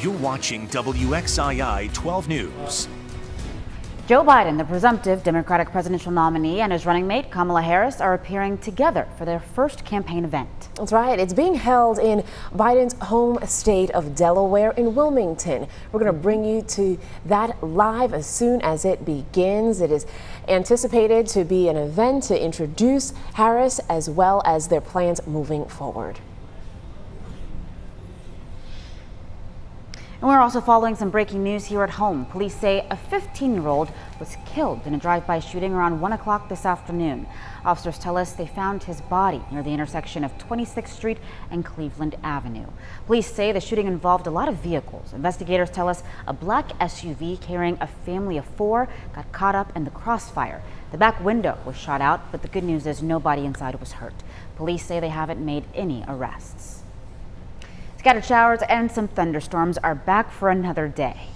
You're watching WXII 12 News. Joe Biden, the presumptive Democratic presidential nominee, and his running mate Kamala Harris are appearing together for their first campaign event. That's right. It's being held in Biden's home state of Delaware in Wilmington. We're going to bring you to that live as soon as it begins. It is anticipated to be an event to introduce Harris as well as their plans moving forward. And we're also following some breaking news here at home. Police say a 15-year-old was killed in a drive-by shooting around 1 o'clock this afternoon. Officers tell us they found his body near the intersection of 26th Street and Cleveland Avenue. Police say the shooting involved a lot of vehicles. Investigators tell us a black SUV carrying a family of 4 got caught up in the crossfire. The back window was shot out, but the good news is nobody inside was hurt. Police say they haven't made any arrests. Scattered showers and some thunderstorms are back for another day.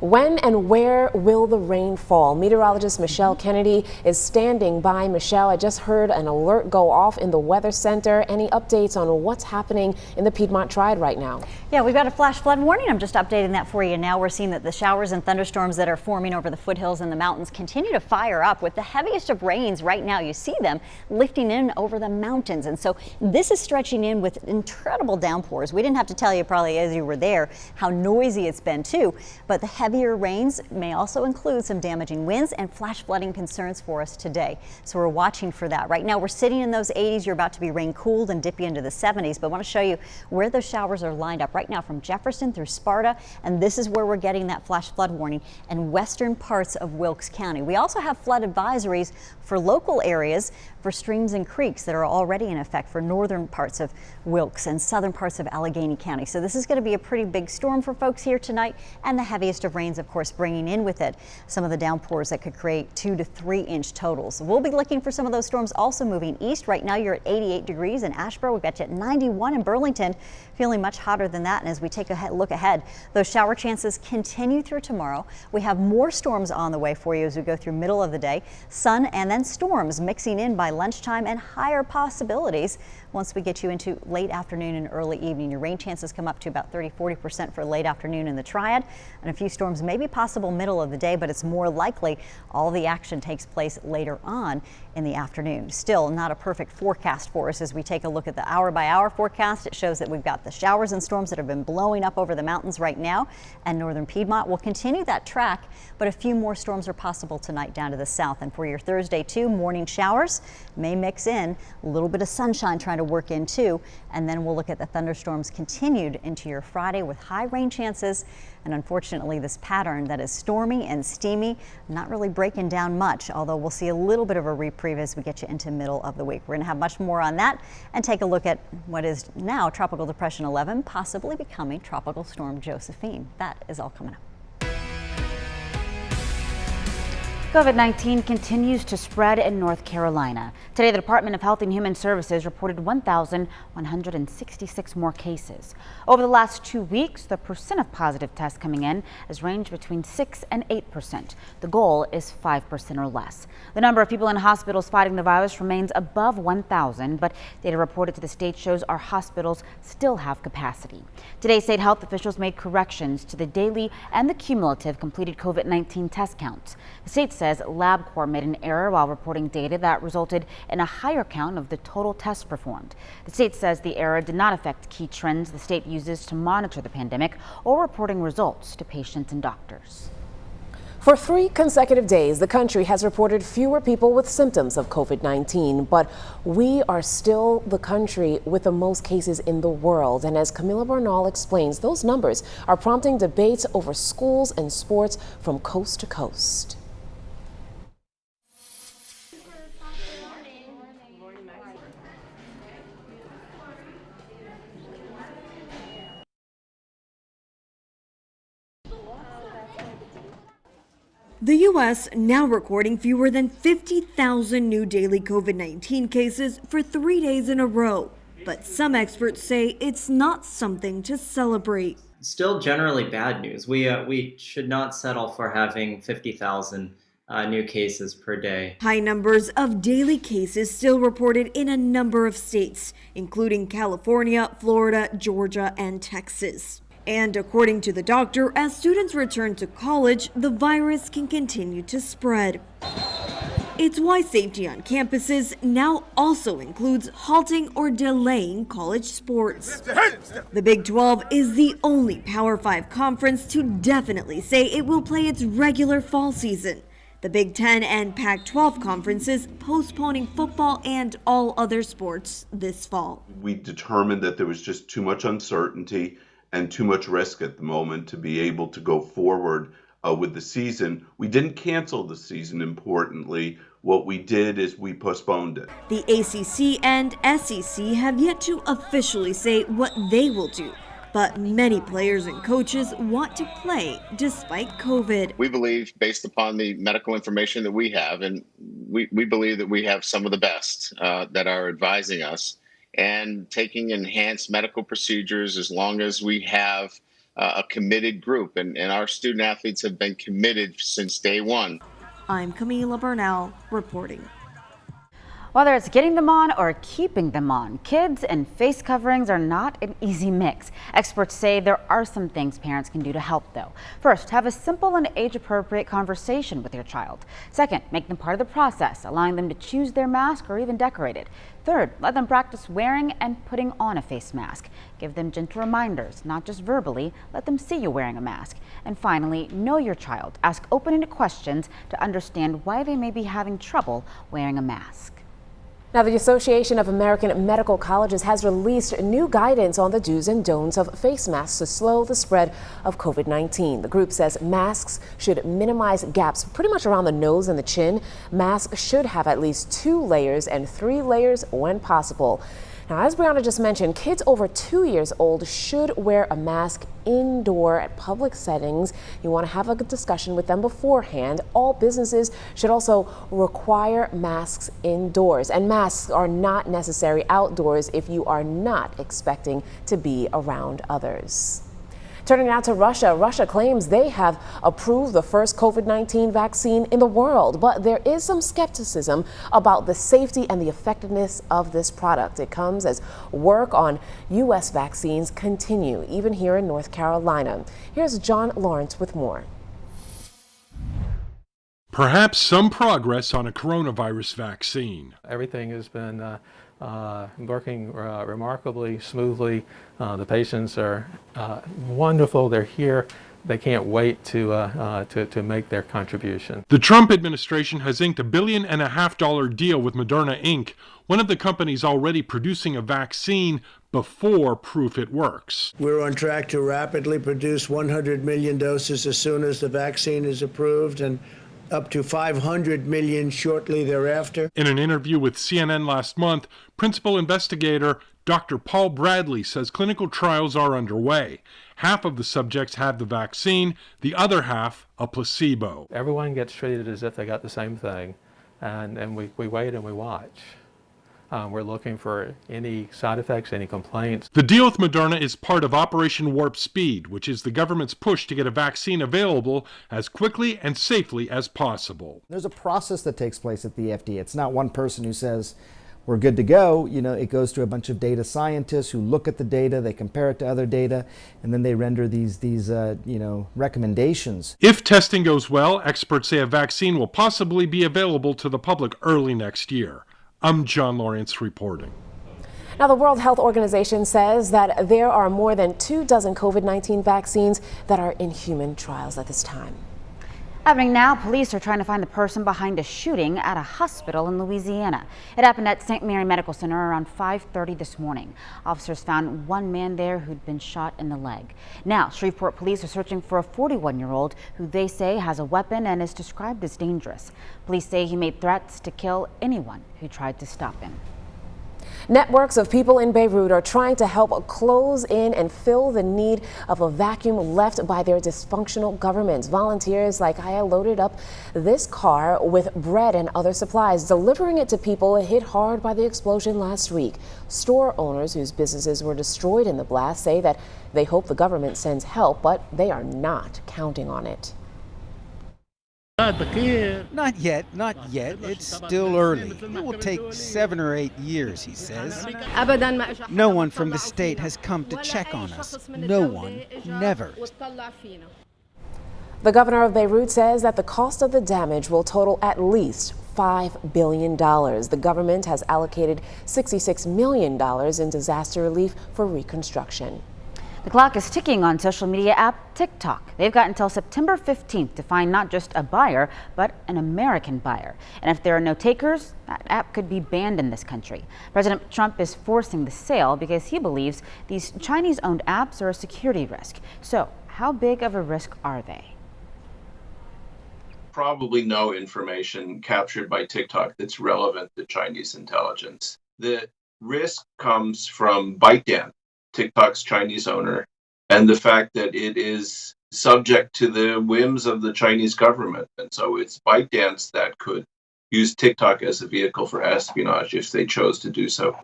When and where will the rain fall? Meteorologist Michelle Kennedy is standing by. Michelle, I just heard an alert go off in the Weather Center. Any updates on what's happening in the Piedmont Triad right now? Yeah, we've got a flash flood warning. I'm just updating that for you now. We're seeing that the showers and thunderstorms that are forming over the foothills and the mountains continue to fire up with the heaviest of rains right now. You see them lifting in over the mountains. And so this is stretching in with incredible downpours. We didn't have to tell you probably as you were there how noisy it's been too, but the heavier rains may also include some damaging winds and flash flooding concerns for us today. So we're watching for that. Right now we're sitting in those 80s. You're about to be rain cooled and dipping into the 70s, but I want to show you where those showers are lined up right now from Jefferson through Sparta. And this is where we're getting that flash flood warning in western parts of Wilkes County. We also have flood advisories for local areas for streams and creeks that are already in effect for northern parts of Wilkes and southern parts of Allegheny County. So this is going to be a pretty big storm for folks here tonight, and the heaviest of rains, of course, bringing in with it some of the downpours that could create 2 to 3 inch totals. We'll be looking for some of those storms also moving east. Right now you're at 88 degrees in Asheboro. We've got you at 91 in Burlington, feeling much hotter than that. And as we take a look ahead, those shower chances continue through tomorrow. We have more storms on the way for you as we go through middle of the day. Sun and then storms mixing in by lunchtime, and higher possibilities once we get you into late afternoon and early evening. Your rain chances come up to about 30–40% for late afternoon in the Triad, and a few storms may be possible middle of the day, but it's more likely all the action takes place later on in the afternoon. Still not a perfect forecast for us. As we take a look at the hour-by-hour forecast, it shows that we've got the showers and storms that have been blowing up over the mountains right now, and northern Piedmont will continue that track, but a few more storms are possible tonight down to the south. And for your Thursday too, morning showers may mix in, a little bit of sunshine trying to work in too, and then we'll look at the thunderstorms continued into your Friday with high rain chances. And unfortunately, this pattern that is stormy and steamy, not really breaking down much, although we'll see a little bit of a reprieve as we get you into middle of the week. We're going to have much more on that and take a look at what is now Tropical Depression 11, possibly becoming Tropical Storm Josephine. That is all coming up. COVID-19 continues to spread in North Carolina. Today, the Department of Health and Human Services reported 1,166 more cases. Over the last 2 weeks, the percent of positive tests coming in has ranged between 6 and 8%. The goal is 5% or less. The number of people in hospitals fighting the virus remains above 1,000, but data reported to the state shows our hospitals still have capacity. Today, state health officials made corrections to the daily and the cumulative completed COVID-19 test counts. The state says LabCorp made an error while reporting data that resulted in a higher count of the total tests performed. The state says the error did not affect key trends the state uses to monitor the pandemic or reporting results to patients and doctors. For 3 consecutive days, the country has reported fewer people with symptoms of COVID-19, but we are still the country with the most cases in the world. And as Camila Bernal explains, those numbers are prompting debates over schools and sports from coast to coast. The U.S. now recording fewer than 50,000 new daily COVID-19 cases for 3 days in a row. But some experts say it's not something to celebrate. Still generally bad news. We should not settle for having 50,000 new cases per day. High numbers of daily cases still reported in a number of states, including California, Florida, Georgia, and Texas. And according to the doctor, as students return to college, the virus can continue to spread. It's why safety on campuses now also includes halting or delaying college sports. The Big 12 is the only Power 5 conference to definitely say it will play its regular fall season. The Big 10 and Pac-12 conferences postponing football and all other sports this fall. We determined that there was just too much uncertainty and too much risk at the moment to be able to go forward with the season. We didn't cancel the season, importantly. What we did is we postponed it. The ACC and SEC have yet to officially say what they will do, but many players and coaches want to play despite COVID. We believe, based upon the medical information that we have, and we believe that we have some of the best that are advising us, and taking enhanced medical procedures as long as we have a committed group, and our student athletes have been committed since day one. I'm Camila Burnell reporting. Whether it's getting them on or keeping them on, kids and face coverings are not an easy mix. Experts say there are some things parents can do to help, though. First, have a simple and age-appropriate conversation with your child. Second, make them part of the process, allowing them to choose their mask or even decorate it. Third, let them practice wearing and putting on a face mask. Give them gentle reminders, not just verbally. Let them see you wearing a mask. And finally, know your child. Ask open-ended questions to understand why they may be having trouble wearing a mask. Now, the Association of American Medical Colleges has released new guidance on the do's and don'ts of face masks to slow the spread of COVID-19. The group says masks should minimize gaps pretty much around the nose and the chin. Masks should have at least 2 layers and 3 layers when possible. Now, as Brianna just mentioned, kids over 2 years old should wear a mask indoor at public settings. You want to have a good discussion with them beforehand. All businesses should also require masks indoors, and masks are not necessary outdoors if you are not expecting to be around others. Turning now to Russia. Russia claims they have approved the first COVID-19 vaccine in the world, but there is some skepticism about the safety and the effectiveness of this product. It comes as work on U.S. vaccines continue, even here in North Carolina. Here's John Lawrence with more. Perhaps some progress on a coronavirus vaccine. Everything has been working remarkably smoothly. The patients are wonderful. They're here. They can't wait to make their contribution. The Trump administration has inked a $1.5 billion deal with Moderna Inc., one of the companies already producing a vaccine before proof it works. We're on track to rapidly produce 100 million doses as soon as the vaccine is approved, and up to 500 million shortly thereafter. In an interview with CNN last month, principal investigator Dr. Paul Bradley says clinical trials are underway. Half of the subjects have the vaccine, the other half a placebo. Everyone gets treated as if they got the same thing, and we wait and we watch. We're looking for any side effects, any complaints. The deal with Moderna is part of Operation Warp Speed, which is the government's push to get a vaccine available as quickly and safely as possible. There's a process that takes place at the FDA. It's not one person who says, we're good to go. You know, it goes to a bunch of data scientists who look at the data, they compare it to other data, and then they render these recommendations. If testing goes well, experts say a vaccine will possibly be available to the public early next year. I'm John Lawrence reporting. Now, the World Health Organization says that there are more than 24 COVID-19 vaccines that are in human trials at this time. Happening now, police are trying to find the person behind a shooting at a hospital in Louisiana. It happened at St. Mary Medical Center around 5:30 this morning. Officers found one man there who'd been shot in the leg. Now, Shreveport police are searching for a 41-year-old who they say has a weapon and is described as dangerous. Police say he made threats to kill anyone who tried to stop him. Networks of people in Beirut are trying to help close in and fill the need of a vacuum left by their dysfunctional governments. Volunteers like Aya loaded up this car with bread and other supplies, delivering it to people hit hard by the explosion last week. Store owners whose businesses were destroyed in the blast say that they hope the government sends help, but they are not counting on it. Not yet, not yet. It's still early. It will take 7 or 8 years, he says. No one from the state has come to check on us. No one, never. The governor of Beirut says that the cost of the damage will total at least $5 billion. The government has allocated $66 million in disaster relief for reconstruction. The clock is ticking on social media app TikTok. They've got until September 15th to find not just a buyer, but an American buyer. And if there are no takers, that app could be banned in this country. President Trump is forcing the sale because he believes these Chinese-owned apps are a security risk. So, how big of a risk are they? Probably no information captured by TikTok that's relevant to Chinese intelligence. The risk comes from ByteDance, TikTok's Chinese owner, and the fact that it is subject to the whims of the Chinese government. And so it's ByteDance that could use TikTok as a vehicle for espionage if they chose to do so.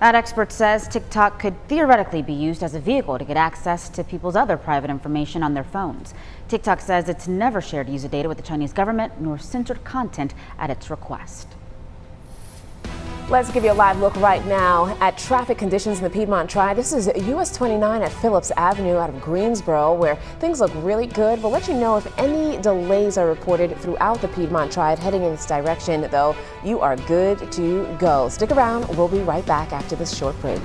That expert says TikTok could theoretically be used as a vehicle to get access to people's other private information on their phones. TikTok says it's never shared user data with the Chinese government nor censored content at its request. Let's give you a live look right now at traffic conditions in the Piedmont Tri. This is US 29 at Phillips Avenue out of Greensboro, where things look really good. We'll let you know if any delays are reported throughout the Piedmont Tri heading in this direction, though you are good to go. Stick around. We'll be right back after this short break.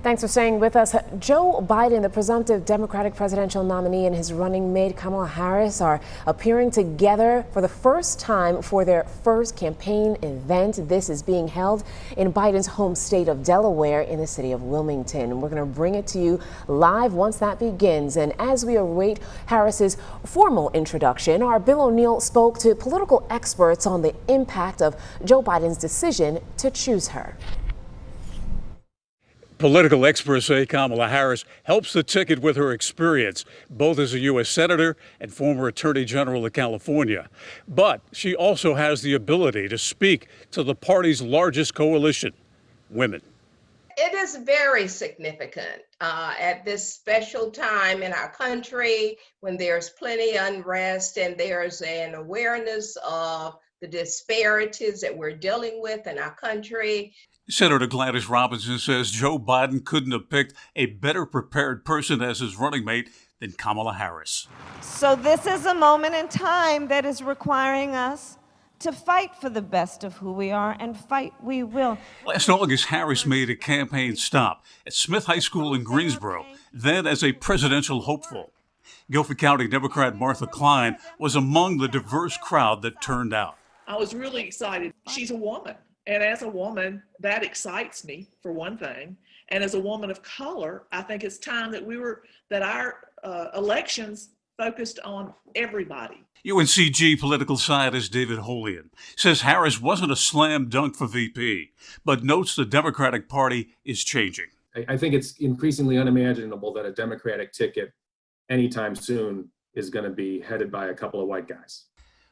Thanks for staying with us. Joe Biden, the presumptive Democratic presidential nominee, and his running mate Kamala Harris are appearing together for the first time for their first campaign event. This is being held in Biden's home state of Delaware in the city of Wilmington. We're going to bring it to you live once that begins. And as we await Harris's formal introduction, our Bill O'Neill spoke to political experts on the impact of Joe Biden's decision to choose her. Political experts say Kamala Harris helps the ticket with her experience, both as a U.S. Senator and former Attorney General of California. But she also has the ability to speak to the party's largest coalition, women. It is very significant at this special time in our country when there's plenty of unrest and there's an awareness of the disparities that we're dealing with in our country. Senator Gladys Robinson says Joe Biden couldn't have picked a better prepared person as his running mate than Kamala Harris. So this is a moment in time that is requiring us to fight for the best of who we are, and fight we will. Last August, Harris made a campaign stop at Smith High School in Greensboro, then as a presidential hopeful. Guilford County Democrat Martha Klein was among the diverse crowd that turned out. I was really excited. She's a woman. And as a woman, that excites me, for one thing. And as a woman of color, I think it's time that our elections focused on everybody. UNCG political scientist David Holian says Harris wasn't a slam dunk for VP, but notes the Democratic Party is changing. I think it's increasingly unimaginable that a Democratic ticket anytime soon is going to be headed by a couple of white guys.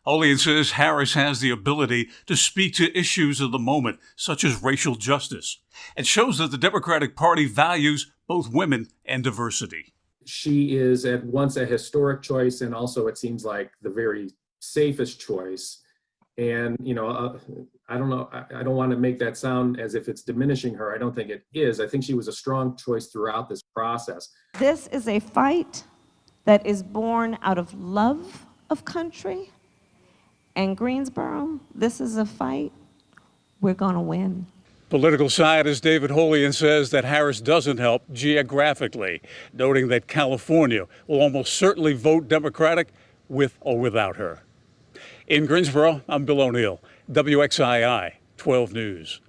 Holian says Harris has the ability to speak to issues of the moment, such as racial justice, and shows that the Democratic Party values both women and diversity. She is at once a historic choice and also, it seems like, the very safest choice. And, I don't know, I don't want to make that sound as if it's diminishing her. I don't think it is. I think she was a strong choice throughout this process. This is a fight that is born out of love of country. And Greensboro, this is a fight we're going to win. Political scientist David Holian says that Harris doesn't help geographically, noting that California will almost certainly vote Democratic with or without her. In Greensboro, I'm Bill O'Neill, WXII 12 News.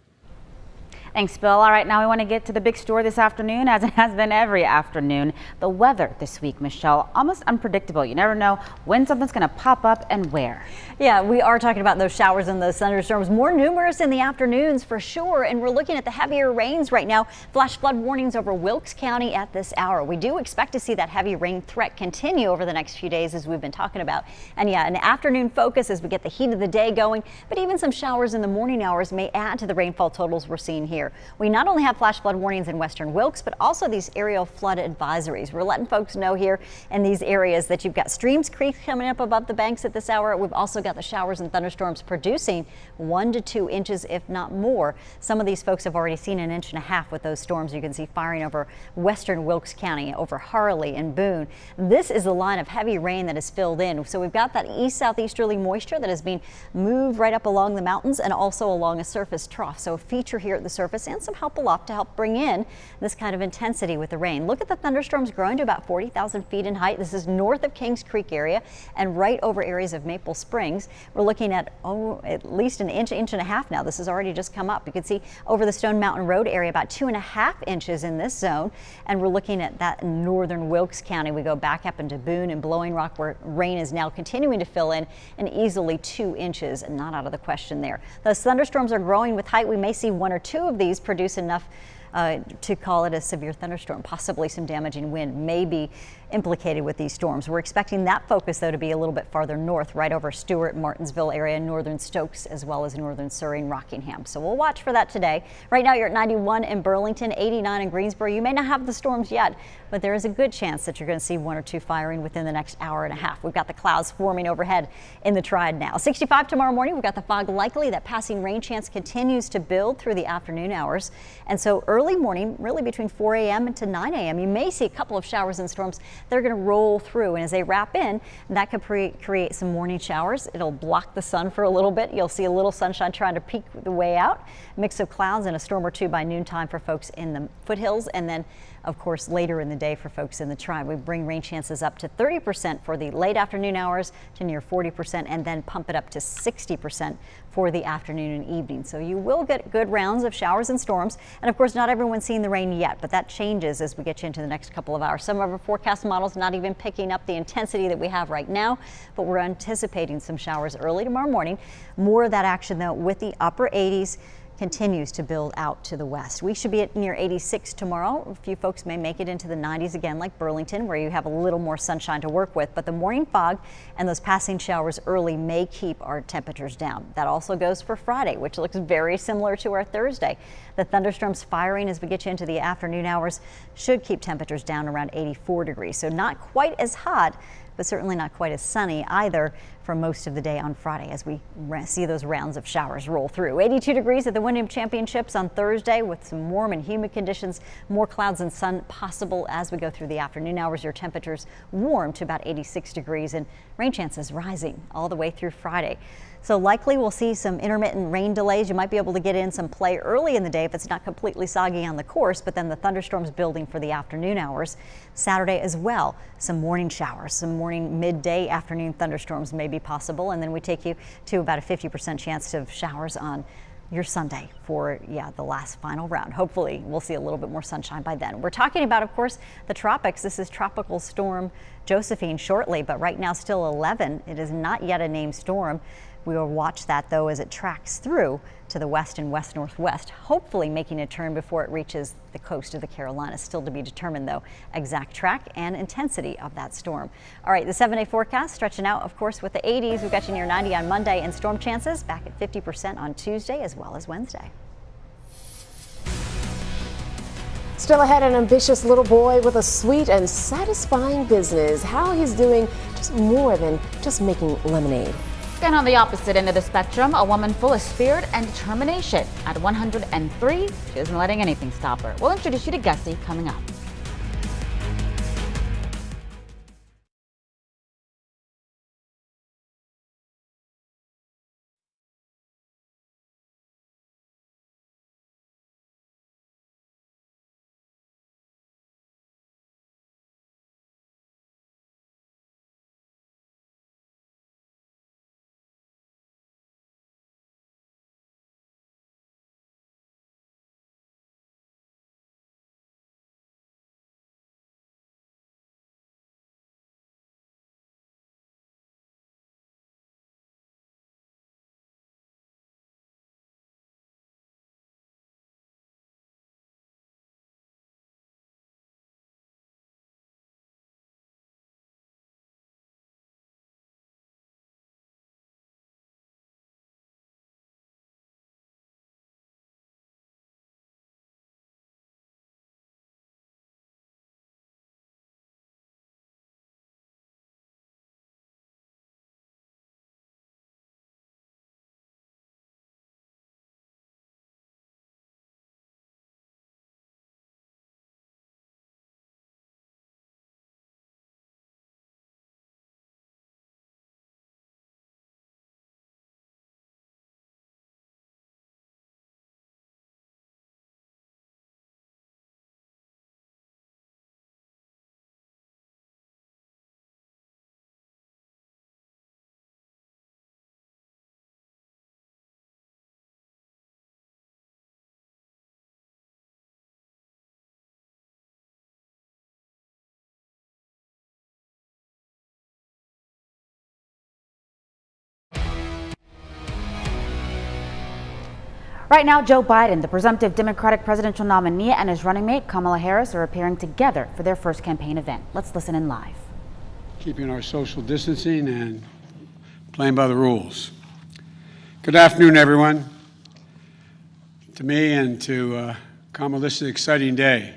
Thanks, Bill. All right, now we want to get to the big story this afternoon, as it has been every afternoon. The weather this week, Michelle, almost unpredictable. You never know when something's going to pop up and where. Yeah, we are talking about those showers and those thunderstorms, more numerous in the afternoons for sure. And we're looking at the heavier rains right now. Flash flood warnings over Wilkes County at this hour. We do expect to see that heavy rain threat continue over the next few days, as we've been talking about. And yeah, an afternoon focus as we get the heat of the day going, but even some showers in the morning hours may add to the rainfall totals we're seeing here. We not only have flash flood warnings in western Wilkes, but also these aerial flood advisories. We're letting folks know here in these areas that you've got streams, creeks coming up above the banks at this hour. We've also got the showers and thunderstorms producing 1 to 2 inches, if not more. Some of these folks have already seen 1.5 inches with those storms. You can see firing over western Wilkes County, over Harley and Boone. This is the line of heavy rain that is filled in. So we've got that east-southeasterly moisture that is being moved right up along the mountains and also along a surface trough. So a feature here at the surface and some help aloft to help bring in this kind of intensity with the rain. Look at the thunderstorms growing to about 40,000 feet in height. This is north of Kings Creek area and right over areas of Maple Springs. We're looking at at least 1 inch, 1.5 inches now. This has already just come up. You can see over the Stone Mountain Road area about 2.5 inches in this zone. And we're looking at that in northern Wilkes County. We go back up into Boone and Blowing Rock, where rain is now continuing to fill in and easily 2 inches, and not out of the question there. Those thunderstorms are growing with height. We may see 1 or 2 of these produce enough to call it a severe thunderstorm. Possibly some damaging wind may be implicated with these storms. We're expecting that focus, though, to be a little bit farther north, right over Stewart, Martinsville area, northern Stokes, as well as northern Surrey and Rockingham. So we'll watch for that today. Right now, you're at 91 in Burlington, 89 in Greensboro. You may not have the storms yet, but there is a good chance that you're going to see 1 or 2 firing within the next 1.5 hours. We've got the clouds forming overhead in the Triad now. 65 tomorrow morning. We've got the fog likely. That passing rain chance continues to build through the afternoon hours. And so early morning, really between 4 a.m. and to 9 a.m., you may see a couple of showers and storms they're going to roll through, and as they wrap in, that could create some morning showers. It'll block the sun for a little bit. You'll see a little sunshine trying to peek the way out. Mix of clouds and a storm or two by noontime for folks in the foothills, and then of course later in the day for folks in the Tri. We bring rain chances up to 30% for the late afternoon hours to near 40%, and then pump it up to 60% for the afternoon and evening. So you will get good rounds of showers and storms. And of course, not everyone's seen the rain yet, but that changes as we get you into the next couple of hours. Some of our forecast models not even picking up the intensity that we have right now, but we're anticipating some showers early tomorrow morning. More of that action though with the upper 80s. Continues to build out to the west. We should be at near 86 tomorrow. A few folks may make it into the 90s again, like Burlington, where you have a little more sunshine to work with. But the morning fog and those passing showers early may keep our temperatures down. That also goes for Friday, which looks very similar to our Thursday. The thunderstorms firing as we get you into the afternoon hours should keep temperatures down around 84 degrees. So not quite as hot, but certainly not quite as sunny either for most of the day on Friday as we see those rounds of showers roll through. 82 degrees at the Wyndham Championships on Thursday with some warm and humid conditions. More clouds and sun possible as we go through the afternoon hours. Your temperatures warm to about 86 degrees and rain chances rising all the way through Friday. So likely we'll see some intermittent rain delays. You might be able to get in some play early in the day if it's not completely soggy on the course, but then the thunderstorms building for the afternoon hours. Saturday as well, some morning showers, some morning midday afternoon thunderstorms may be possible, and then we take you to about a 50% chance of showers on your Sunday for the last final round. Hopefully we'll see a little bit more sunshine by then. We're talking about, of course, the tropics. This is Tropical Storm Josephine shortly, but right now still 11. It is not yet a named storm. We will watch that though as it tracks through to the west and west-northwest, hopefully making a turn before it reaches the coast of the Carolinas. Still to be determined though, exact track and intensity of that storm. All right, the 7-day forecast stretching out, of course, with the 80s. We've got you near 90 on Monday, and storm chances back at 50% on Tuesday as well as Wednesday. Still ahead, an ambitious little boy with a sweet and satisfying business. How he's doing just more than just making lemonade. And on the opposite end of the spectrum, a woman full of spirit and determination. At 103, she isn't letting anything stop her. We'll introduce you to Gussie coming up. Right now, Joe Biden, the presumptive Democratic presidential nominee, and his running mate, Kamala Harris, are appearing together for their first campaign event. Let's listen in live. Keeping our social distancing and playing by the rules. Good afternoon, everyone. To me and to Kamala, this is an exciting day.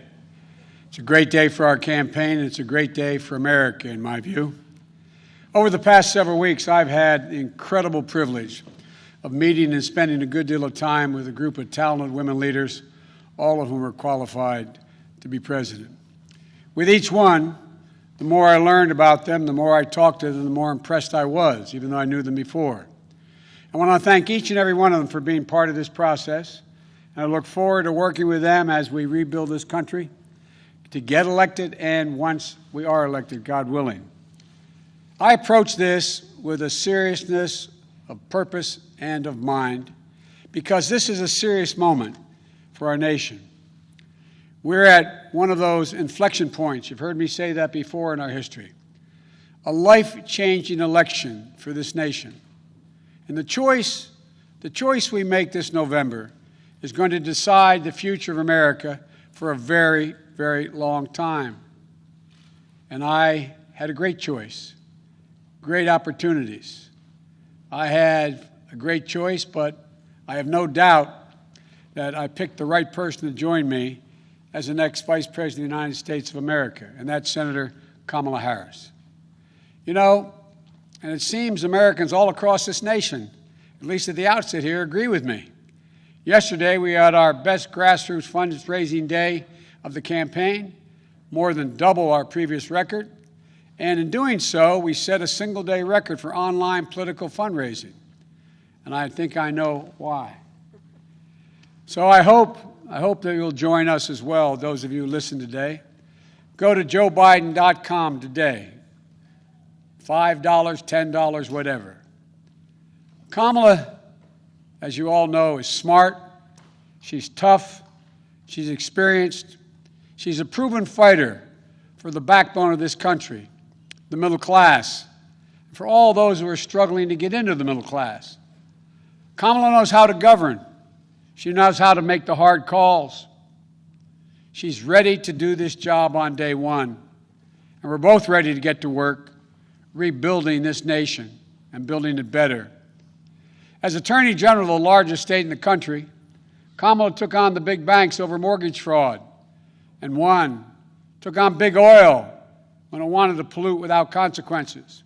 It's a great day for our campaign, and it's a great day for America, in my view. Over the past several weeks, I've had the incredible privilege of meeting and spending a good deal of time with a group of talented women leaders, all of whom are qualified to be president. With each one, The more I learned about them, the more I talked to them, the more impressed I was, even though I knew them before. I want to thank each and every one of them for being part of this process. And I look forward to working with them as we rebuild this country to get elected and once we are elected, God willing. I approach this with a seriousness of purpose and of mind because this is a serious moment for our nation. We're at one of those inflection points. You've heard me say that before in our history. A life-changing election for this nation. And the choice we make this November is going to decide the future of America for a very, very long time. And I had a great choice, great opportunities. I had a great choice, but I have no doubt that I picked the right person to join me as the next Vice President of the United States of America, and that's Senator Kamala Harris. You know, and it seems Americans all across this nation, at least at the outset here, agree with me. Yesterday, we had our best grassroots fundraising day of the campaign, more than double our previous record. And in doing so, we set a single-day record for online political fundraising. And I think I know why. So I hope that you'll join us as well, those of you who listen today. Go to joebiden.com today. $5, $10, whatever. Kamala, as you all know, is smart. She's tough. She's experienced. She's a proven fighter for the backbone of this country, the middle class, for all those who are struggling to get into the middle class. Kamala knows how to govern. She knows how to make the hard calls. She's ready to do this job on day one. And we're both ready to get to work rebuilding this nation and building it better. As Attorney General of the largest state in the country, Kamala took on the big banks over mortgage fraud and won. Took on big oil when it wanted to pollute without consequences.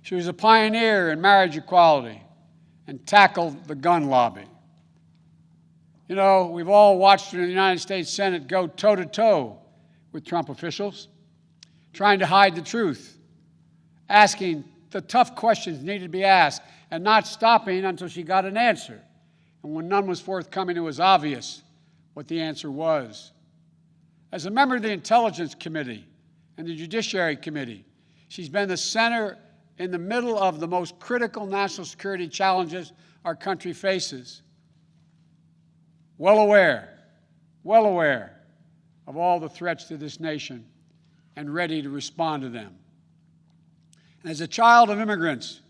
She was a pioneer in marriage equality and tackled the gun lobby. You know, we've all watched her in the United States Senate go toe-to-toe with Trump officials, trying to hide the truth, asking the tough questions needed to be asked, and not stopping until she got an answer. And when none was forthcoming, it was obvious what the answer was. As a member of the Intelligence Committee and the Judiciary Committee, she's been the center in the middle of the most critical national security challenges our country faces. Well aware of all the threats to this nation and ready to respond to them. And as a child of immigrants,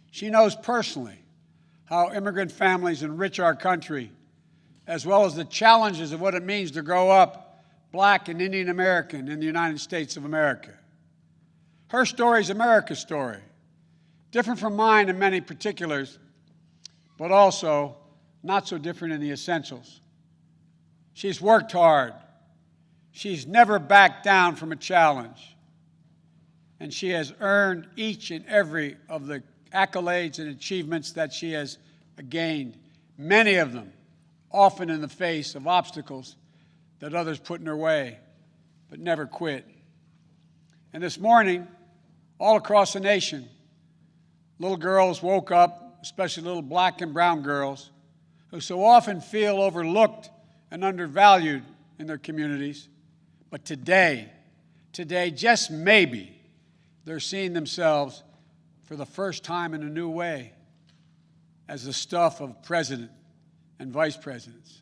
she knows personally how immigrant families enrich our country, as well as the challenges of what it means to grow up Black and Indian American in the United States of America. Her story is America's story, different from mine in many particulars, but also not so different in the essentials. She's worked hard. She's never backed down from a challenge. And she has earned each and every of the accolades and achievements that she has gained, many of them often in the face of obstacles that others put in her way, but never quit. And this morning, all across the nation, little girls woke up, especially little Black and brown girls, who so often feel overlooked and undervalued in their communities. But today, just maybe, they're seeing themselves for the first time in a new way as the stuff of president and vice presidents.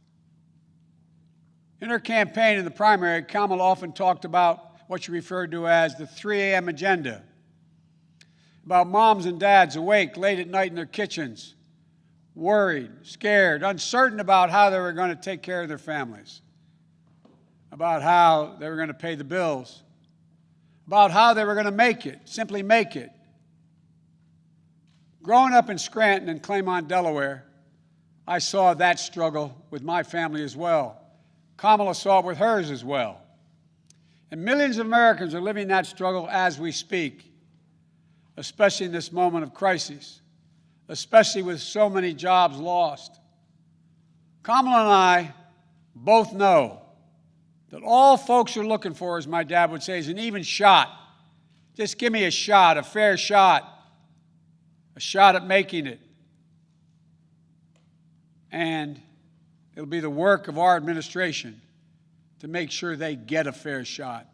In her campaign in the primary, Kamala often talked about what she referred to as the 3 a.m. agenda, about moms and dads awake late at night in their kitchens, worried, scared, uncertain about how they were going to take care of their families, about how they were going to pay the bills, about how they were going to make it, simply make it. Growing up in Scranton and Claymont, Delaware, I saw that struggle with my family as well. Kamala saw it with hers as well. And millions of Americans are living that struggle as we speak, especially in this moment of crisis, especially with so many jobs lost. Kamala and I both know that all folks are looking for, as my dad would say, is an even shot Just give me a shot, a fair shot, a shot at making it. And it'll be the work of our administration to make sure they get a fair shot.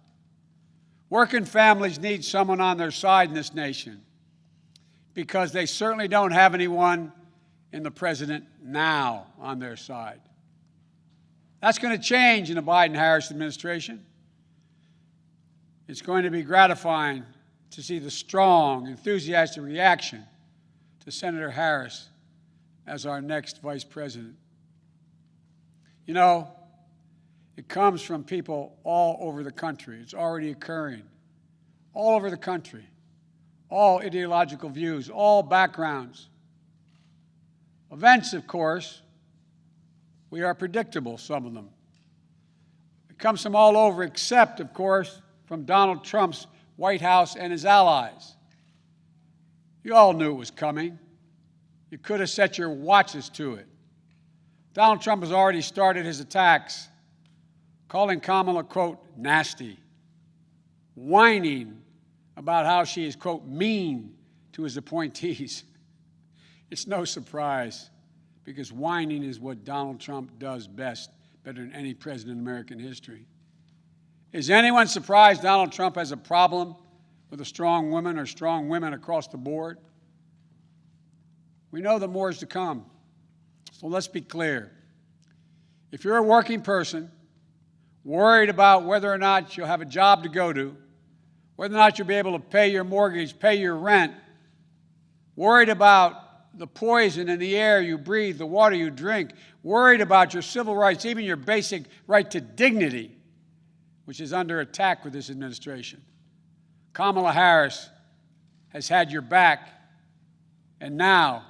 Working families need someone on their side in this nation because they certainly don't have anyone in the president now on their side. That's going to change in the Biden-Harris administration. It's going to be gratifying to see the strong, enthusiastic reaction to Senator Harris as our next vice president. You know, it comes from people all over the country. It's already occurring all over the country, all ideological views, all backgrounds. Events, of course, we are predictable, some of them. It comes from all over, except, of course, from Donald Trump's White House and his allies. You all knew it was coming. You could have set your watches to it. Donald Trump has already started his attacks, calling Kamala, quote, nasty, whining about how she is, quote, mean to his appointees. It's no surprise, because whining is what Donald Trump does best, better than any president in American history. Is anyone surprised Donald Trump has a problem with a strong woman or strong women across the board? We know that more is to come. So let's be clear. If you're a working person, worried about whether or not you'll have a job to go to, whether or not you'll be able to pay your mortgage, pay your rent, worried about the poison in the air you breathe, the water you drink, worried about your civil rights, even your basic right to dignity, which is under attack with this administration. Kamala Harris has had your back, and now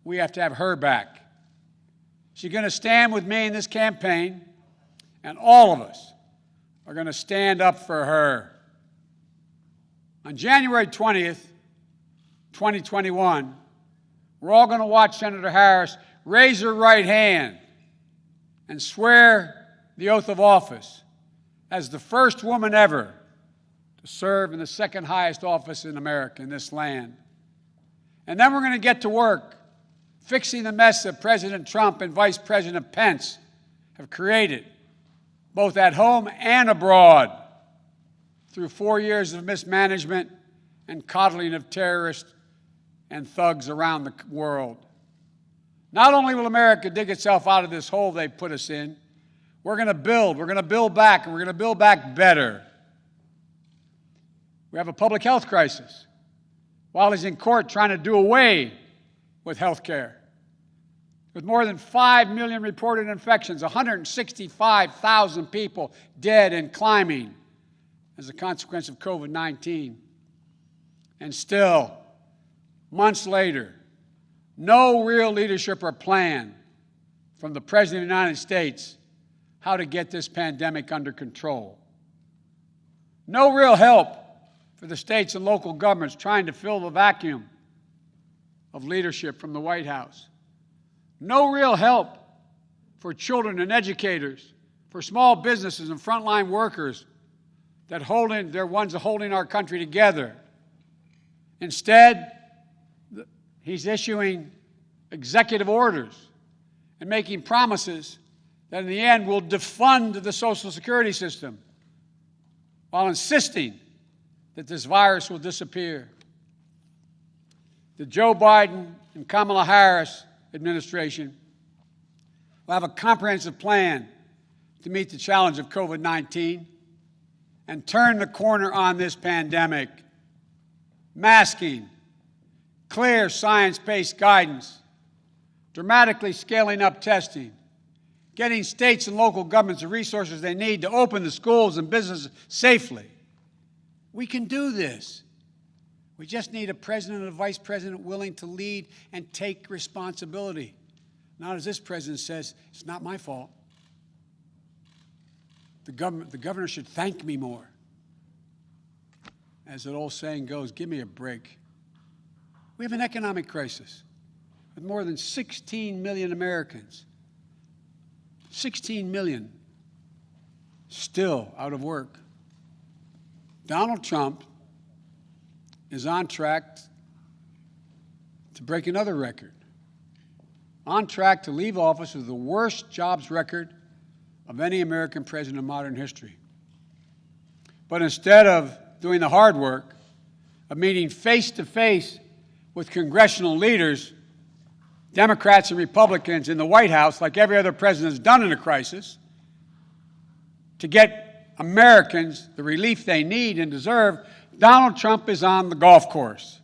we have to have her back. She's going to stand with me in this campaign, and all of us are going to stand up for her. On January 20th, 2021, we're all going to watch Senator Harris raise her right hand and swear the oath of office as the first woman ever to serve in the second highest office in America, in this land. And then we're going to get to work fixing the mess that President Trump and Vice President Pence have created, both at home and abroad, through 4 years of mismanagement and coddling of terrorists and thugs around the world. Not only will America dig itself out of this hole they've put us in, we're going to build back, and we're going to build back better. We have a public health crisis. While he's in court trying to do away with health care, with more than 5 million reported infections, 165,000 people dead and climbing as a consequence of COVID-19. And still, months later, no real leadership or plan from the President of the United States how to get this pandemic under control. No real help for the states and local governments trying to fill the vacuum of leadership from the White House. No real help for children and educators, for small businesses and frontline workers that they're ones holding our country together. Instead, he's issuing executive orders and making promises that in the end will defund the Social Security system while insisting that this virus will disappear. The Joe Biden and Kamala Harris administration will have a comprehensive plan to meet the challenge of COVID-19 and turn the corner on this pandemic. Masking, clear science-based guidance, dramatically scaling up testing, getting states and local governments the resources they need to open the schools and businesses safely. We can do this. We just need a president and a vice president willing to lead and take responsibility. Not as this president says, it's not my fault. The governor should thank me more. As that old saying goes, give me a break. We have an economic crisis with more than 16 million Americans, 16 million still out of work. Donald Trump is on track to break another record, on track to leave office with the worst jobs record of any American president in modern history. But instead of doing the hard work of meeting face-to-face with congressional leaders, Democrats and Republicans in the White House, like every other president has done in a crisis, to get Americans the relief they need and deserve, Donald Trump is on the golf course.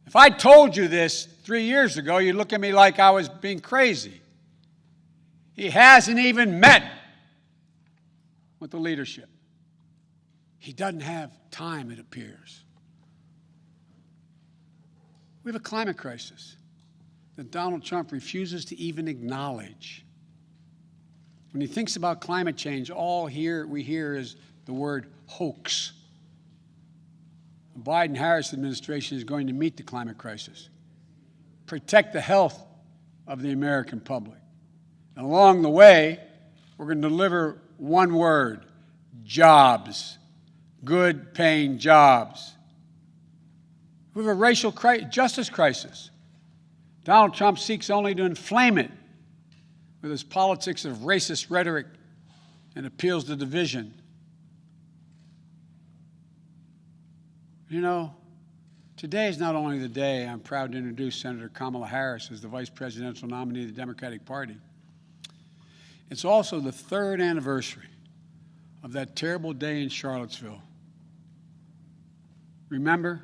If I told you this 3 years ago, you'd look at me like I was being crazy. He hasn't even met with the leadership. He doesn't have time, it appears. We have a climate crisis that Donald Trump refuses to even acknowledge. When he thinks about climate change, all we hear is the word hoax. The Biden-Harris administration is going to meet the climate crisis, protect the health of the American public. And along the way, we're going to deliver one word: jobs, good paying jobs. We have a racial justice crisis. Donald Trump seeks only to inflame it with his politics of racist rhetoric and appeals to division. You know, today is not only the day I'm proud to introduce Senator Kamala Harris as the vice presidential nominee of the Democratic Party, it's also the 3rd anniversary of that terrible day in Charlottesville. Remember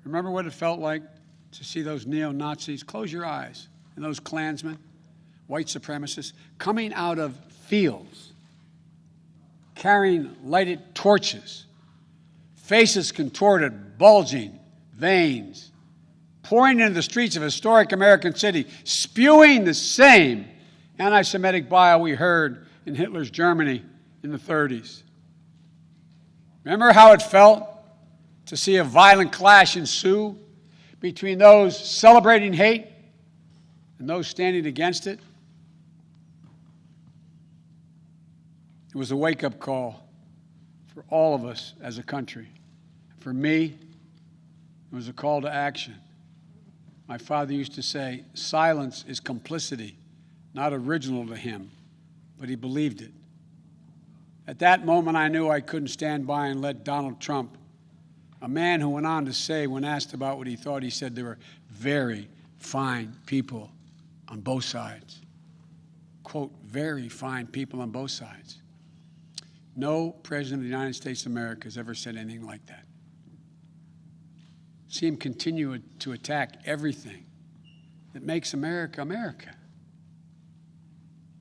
what it felt like to see those neo-Nazis? Close your eyes. And those Klansmen, white supremacists, coming out of fields, carrying lighted torches, faces contorted, bulging, veins, pouring into the streets of a historic American city, spewing the same anti-Semitic bile we heard in Hitler's Germany in the 30s. Remember how it felt to see a violent clash ensue between those celebrating hate and those standing against it? It was a wake-up call for all of us as a country. For me, it was a call to action. My father used to say, silence is complicity, not original to him, but he believed it. At that moment, I knew I couldn't stand by and let Donald Trump, a man who went on to say, when asked about what he thought, he said there were very fine people on both sides. Quote, very fine people on both sides. No president of the United States of America has ever said anything like that. See him continue to attack everything that makes America, America.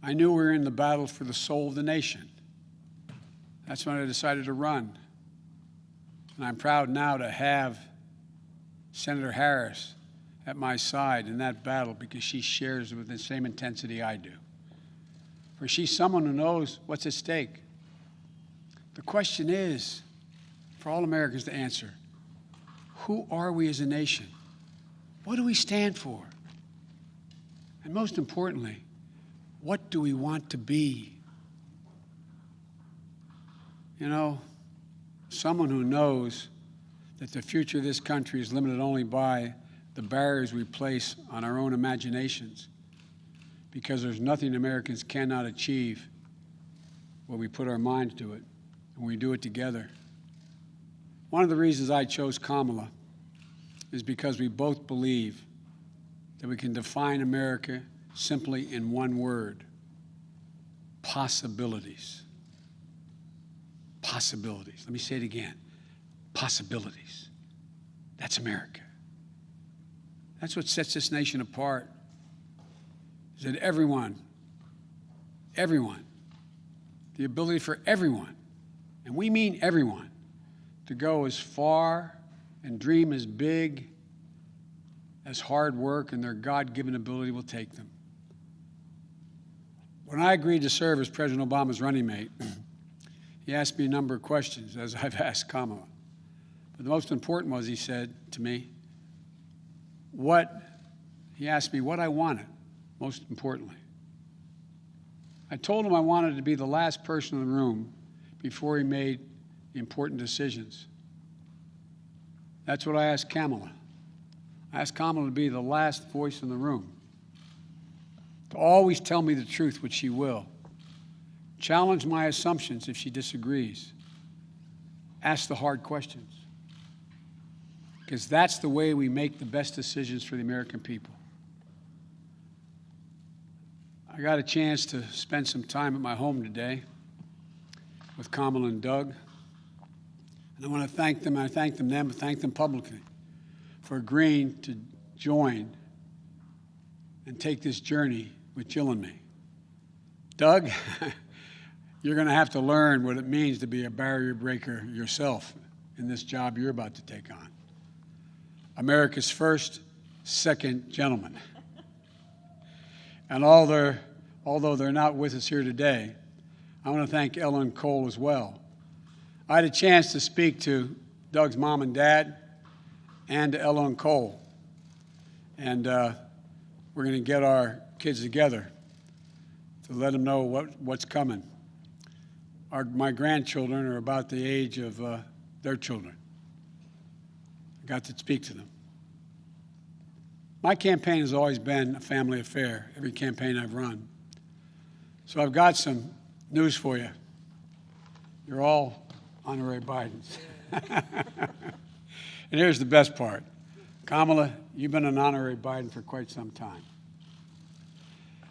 I knew we were in the battle for the soul of the nation. That's when I decided to run. And I'm proud now to have Senator Harris at my side in that battle because she shares with the same intensity I do. For she's someone who knows what's at stake. The question is, for all Americans to answer, who are we as a nation? What do we stand for? And most importantly, what do we want to be? You know, someone who knows that the future of this country is limited only by the barriers we place on our own imaginations, because there's nothing Americans cannot achieve when we put our minds to it, and we do it together. One of the reasons I chose Kamala is because we both believe that we can define America simply in one word: possibilities. Possibilities. Let me say it again. Possibilities. That's America. That's what sets this nation apart, is that everyone, the ability for everyone, and we mean everyone, to go as far and dream as big as hard work and their God-given ability will take them. When I agreed to serve as President Obama's running mate, he asked me a number of questions, as I've asked Kamala. But the most important was, he said to me, he asked me what I wanted, most importantly. I told him I wanted to be the last person in the room before he made the important decisions. That's what I asked Kamala. I asked Kamala to be the last voice in the room, to always tell me the truth, which she will. Challenge my assumptions if she disagrees. Ask the hard questions. Because that's the way we make the best decisions for the American people. I got a chance to spend some time at my home today with Kamala and Doug. And I want to thank them, and I thank them publicly for agreeing to join and take this journey with Jill and me. Doug, you're going to have to learn what it means to be a barrier breaker yourself in this job you're about to take on. America's first, second gentleman. And although they're not with us here today, I want to thank Ellen Cole as well. I had a chance to speak to Doug's mom and dad and to Ellen Cole. And we're going to get our kids together to let them know what's coming. My grandchildren are about the age of their children. I got to speak to them. My campaign has always been a family affair, every campaign I've run. So I've got some news for you. You're all honorary Bidens. And here's the best part. Kamala, you've been an honorary Biden for quite some time.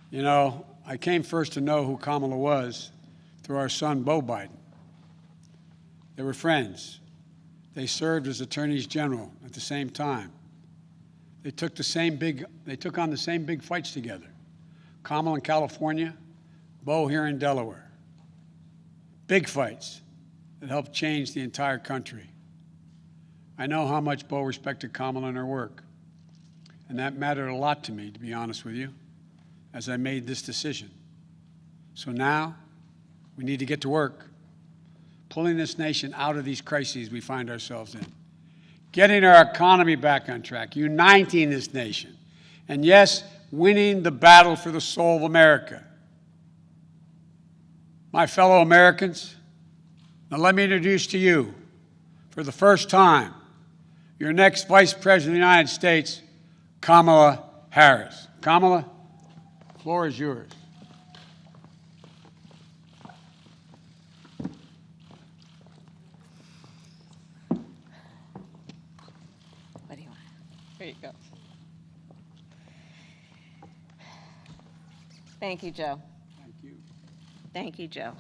You know, I came first to know who Kamala was through our son, Beau Biden. They were friends. They served as attorneys general at the same time. They took on the same big fights together. Kamala in California, Beau here in Delaware. Big fights that helped change the entire country. I know how much Beau respected Kamala and her work, and that mattered a lot to me, to be honest with you, as I made this decision. So now, we need to get to work, pulling this nation out of these crises we find ourselves in, getting our economy back on track, uniting this nation, and yes, winning the battle for the soul of America. My fellow Americans, now let me introduce to you, for the first time, your next Vice President of the United States, Kamala Harris. Kamala, the floor is yours. What do you want? Here you go. Thank you, Joe. Thank you. Thank you, Joe.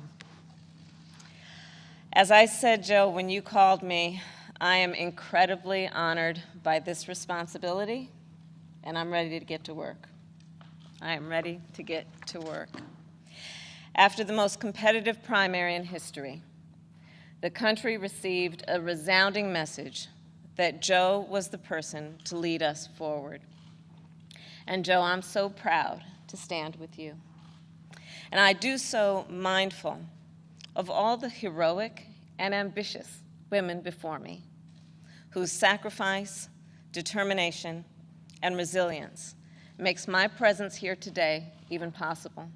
As I said, Joe, when you called me, I am incredibly honored by this responsibility, and I'm ready to get to work. I am ready to get to work. After the most competitive primary in history, the country received a resounding message that Joe was the person to lead us forward. And Joe, I'm so proud to stand with you. And I do so mindful of all the heroic and ambitious women before me, whose sacrifice, determination, and resilience makes my presence here today even possible.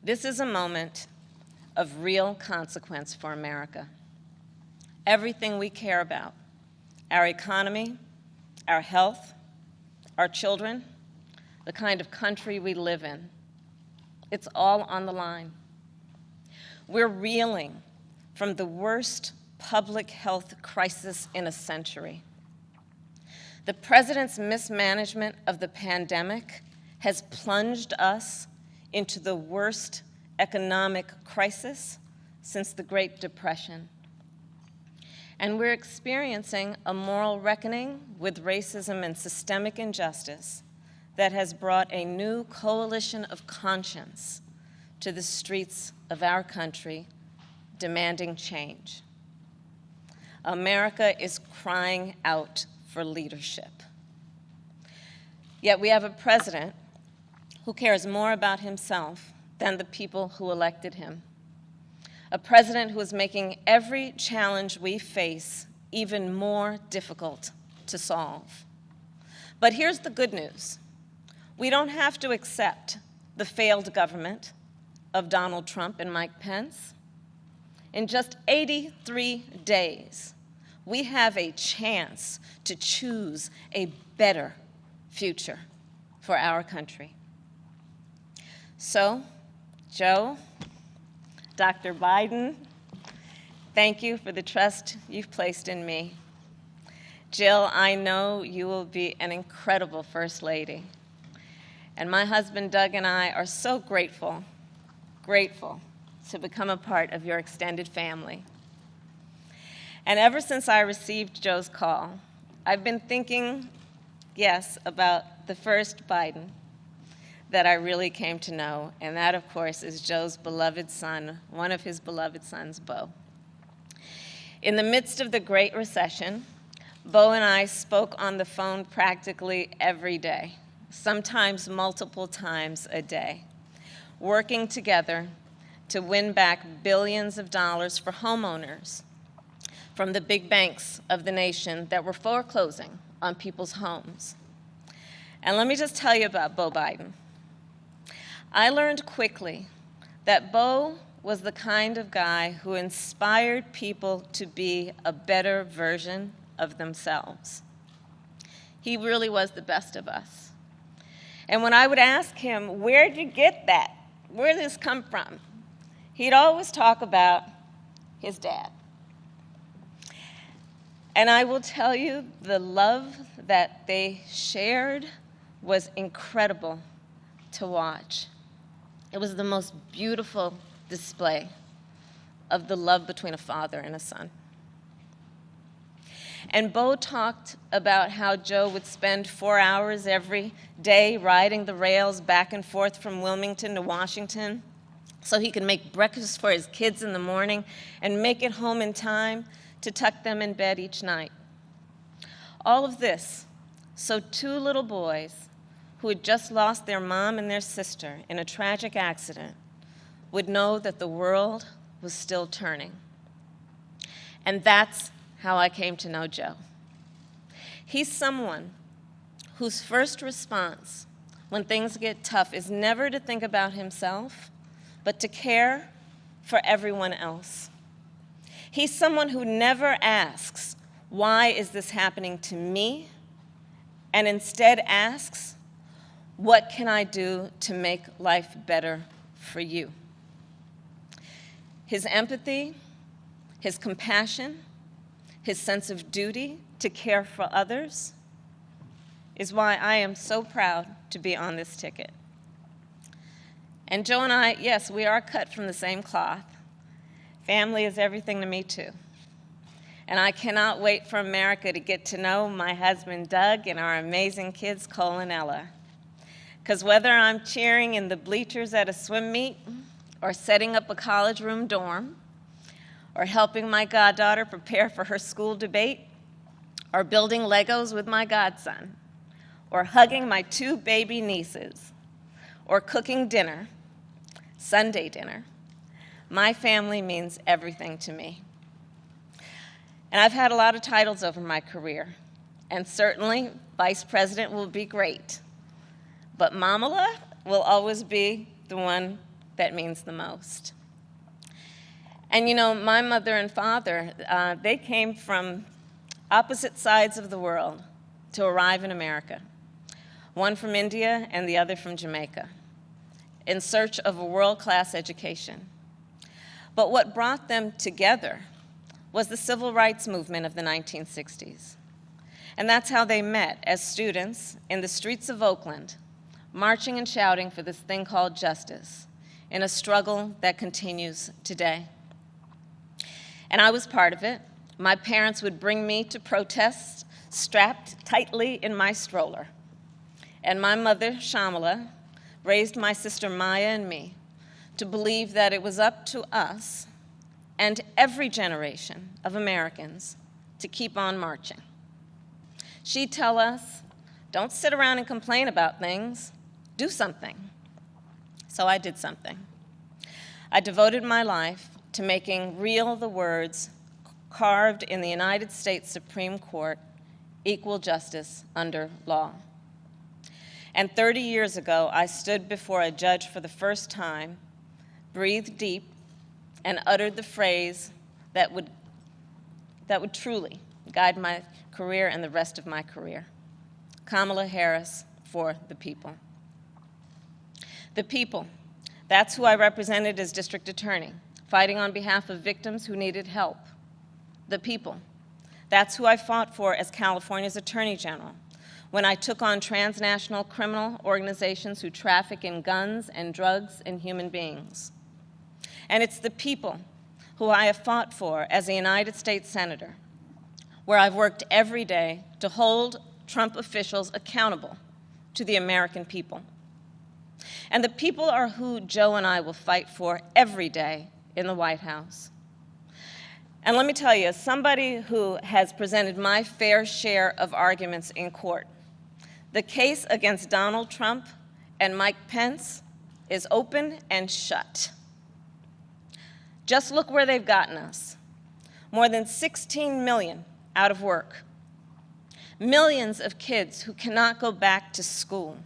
This is a moment of real consequence for America. Everything we care about, our economy, our health, our children, the kind of country we live in, it's all on the line. We're reeling from the worst public health crisis in a century. The president's mismanagement of the pandemic has plunged us into the worst economic crisis since the Great Depression. And we're experiencing a moral reckoning with racism and systemic injustice that has brought a new coalition of conscience to the streets of our country, demanding change. America is crying out for leadership. Yet we have a president who cares more about himself than the people who elected him. A president who is making every challenge we face even more difficult to solve. But here's the good news. We don't have to accept the failed government of Donald Trump and Mike Pence. In just 83 days, we have a chance to choose a better future for our country. So, Joe, Dr. Biden, thank you for the trust you've placed in me. Jill, I know you will be an incredible First Lady. And my husband Doug and I are so grateful to become a part of your extended family. And ever since I received Joe's call, I've been thinking, yes, about the first Biden that I really came to know, and that, of course, is Joe's beloved son, one of his beloved sons, Beau. In the midst of the Great Recession, Beau and I spoke on the phone practically every day, sometimes multiple times a day, working together to win back billions of dollars for homeowners from the big banks of the nation that were foreclosing on people's homes. And let me just tell you about Beau Biden. I learned quickly that Beau was the kind of guy who inspired people to be a better version of themselves. He really was the best of us. And when I would ask him, where'd you get that? Where did this come from? He'd always talk about his dad. And I will tell you, the love that they shared was incredible to watch. It was the most beautiful display of the love between a father and a son. And Beau talked about how Joe would spend 4 hours every day riding the rails back and forth from Wilmington to Washington so he could make breakfast for his kids in the morning and make it home in time to tuck them in bed each night. All of this so 2 little boys who had just lost their mom and their sister in a tragic accident would know that the world was still turning. And that's how I came to know Joe. He's someone whose first response when things get tough is never to think about himself, but to care for everyone else. He's someone who never asks, why is this happening to me? And instead asks, what can I do to make life better for you? His empathy, his compassion, his sense of duty to care for others is why I am so proud to be on this ticket. And Joe and I, yes, we are cut from the same cloth. Family is everything to me, too. And I cannot wait for America to get to know my husband, Doug, and our amazing kids, Cole and Ella. Because whether I'm cheering in the bleachers at a swim meet, or setting up a college room dorm, or helping my goddaughter prepare for her school debate, or building Legos with my godson, or hugging my 2 baby nieces, or cooking dinner, Sunday dinner, my family means everything to me. And I've had a lot of titles over my career, and certainly vice president will be great. But Mamala will always be the one that means the most. And you know, my mother and father, they came from opposite sides of the world to arrive in America. One from India and the other from Jamaica, in search of a world-class education. But what brought them together was the civil rights movement of the 1960s. And that's how they met, as students in the streets of Oakland, marching and shouting for this thing called justice, in a struggle that continues today. And I was part of it. My parents would bring me to protests strapped tightly in my stroller. And my mother, Shamala, raised my sister Maya and me to believe that it was up to us and every generation of Americans to keep on marching. She'd tell us, don't sit around and complain about things, do something. So I did something. I devoted my life to making real the words carved in the United States Supreme Court, equal justice under law. And 30 years ago, I stood before a judge for the first time, breathed deep, and uttered the phrase that would truly guide my career and the rest of my career. Kamala Harris for the people. The people, that's who I represented as district attorney, fighting on behalf of victims who needed help. The people, that's who I fought for as California's Attorney General when I took on transnational criminal organizations who traffic in guns and drugs and human beings. And it's the people who I have fought for as a United States Senator, where I've worked every day to hold Trump officials accountable to the American people. And the people are who Joe and I will fight for every day in the White House. And let me tell you, as somebody who has presented my fair share of arguments in court, the case against Donald Trump and Mike Pence is open and shut. Just look where they've gotten us. More than 16 million out of work. Millions of kids who cannot go back to school.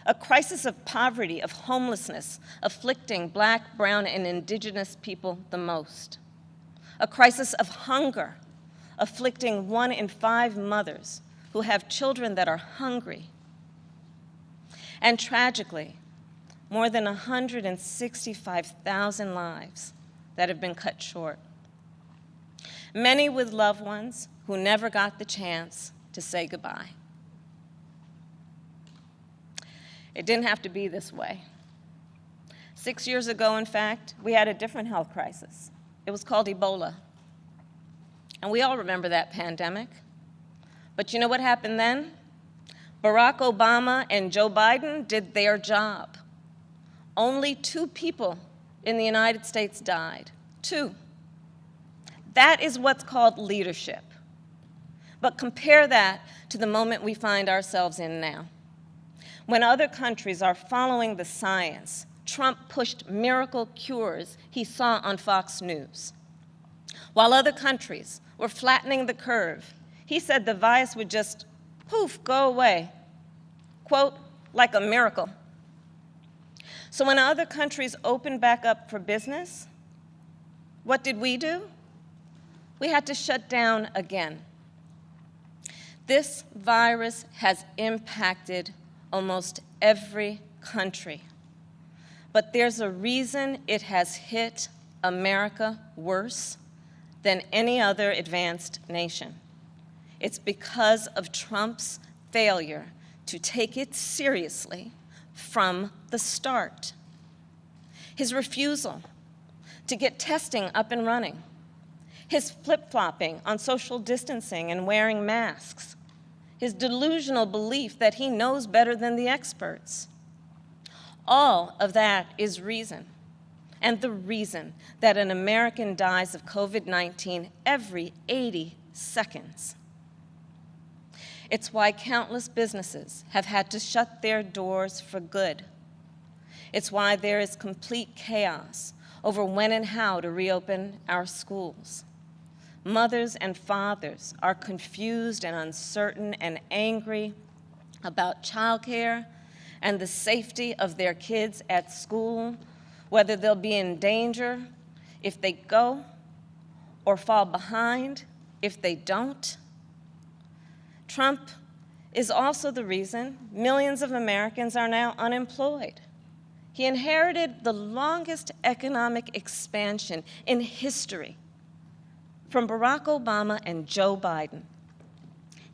A crisis of poverty, of homelessness, afflicting Black, brown, and indigenous people the most. A crisis of hunger, afflicting 1 in 5 mothers who have children that are hungry. And tragically, more than 165,000 lives that have been cut short. Many with loved ones who never got the chance to say goodbye. It didn't have to be this way. 6 years ago, in fact, we had a different health crisis. It was called Ebola. And we all remember that pandemic. But you know what happened then? Barack Obama and Joe Biden did their job. Only 2 people in the United States died. 2. That is what's called leadership. But compare that to the moment we find ourselves in now. When other countries are following the science, Trump pushed miracle cures he saw on Fox News. While other countries were flattening the curve, he said the virus would just, poof, go away. Quote, like a miracle. So when other countries opened back up for business, what did we do? We had to shut down again. This virus has impacted almost every country. But there's a reason it has hit America worse than any other advanced nation. It's because of Trump's failure to take it seriously from the start. His refusal to get testing up and running. His flip-flopping on social distancing and wearing masks. His delusional belief that he knows better than the experts. All of that is reason, and the reason that an American dies of COVID-19 every 80 seconds. It's why countless businesses have had to shut their doors for good. It's why there is complete chaos over when and how to reopen our schools. Mothers and fathers are confused and uncertain and angry about childcare and the safety of their kids at school, whether they'll be in danger if they go or fall behind if they don't. Trump is also the reason millions of Americans are now unemployed. He inherited the longest economic expansion in history from Barack Obama and Joe Biden.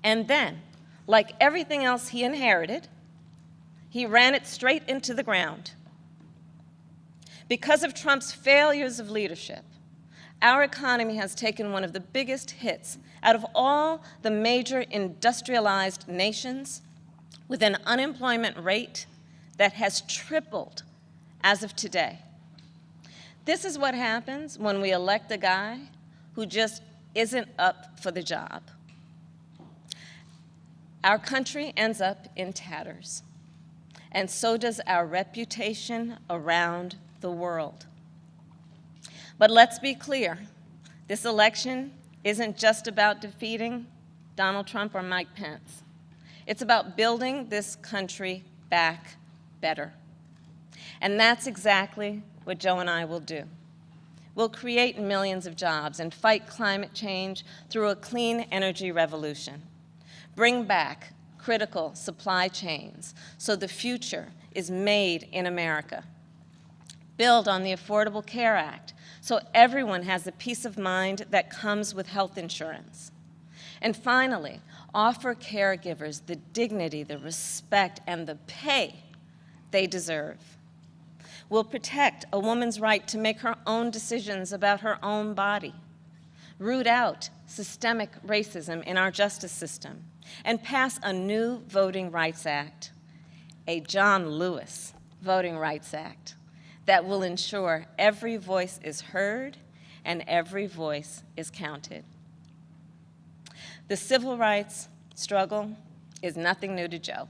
And then, like everything else he inherited, he ran it straight into the ground. Because of Trump's failures of leadership, our economy has taken one of the biggest hits out of all the major industrialized nations, with an unemployment rate that has tripled as of today. This is what happens when we elect a guy who just isn't up for the job. Our country ends up in tatters, and so does our reputation around the world. But let's be clear, this election isn't just about defeating Donald Trump or Mike Pence. It's about building this country back better. And that's exactly what Joe and I will do. We'll create millions of jobs and fight climate change through a clean energy revolution. Bring back critical supply chains so the future is made in America. Build on the Affordable Care Act so everyone has the peace of mind that comes with health insurance. And finally, offer caregivers the dignity, the respect, and the pay they deserve. We'll protect a woman's right to make her own decisions about her own body, root out systemic racism in our justice system, and pass a new Voting Rights Act, a John Lewis Voting Rights Act, that will ensure every voice is heard and every voice is counted. The civil rights struggle is nothing new to Joe.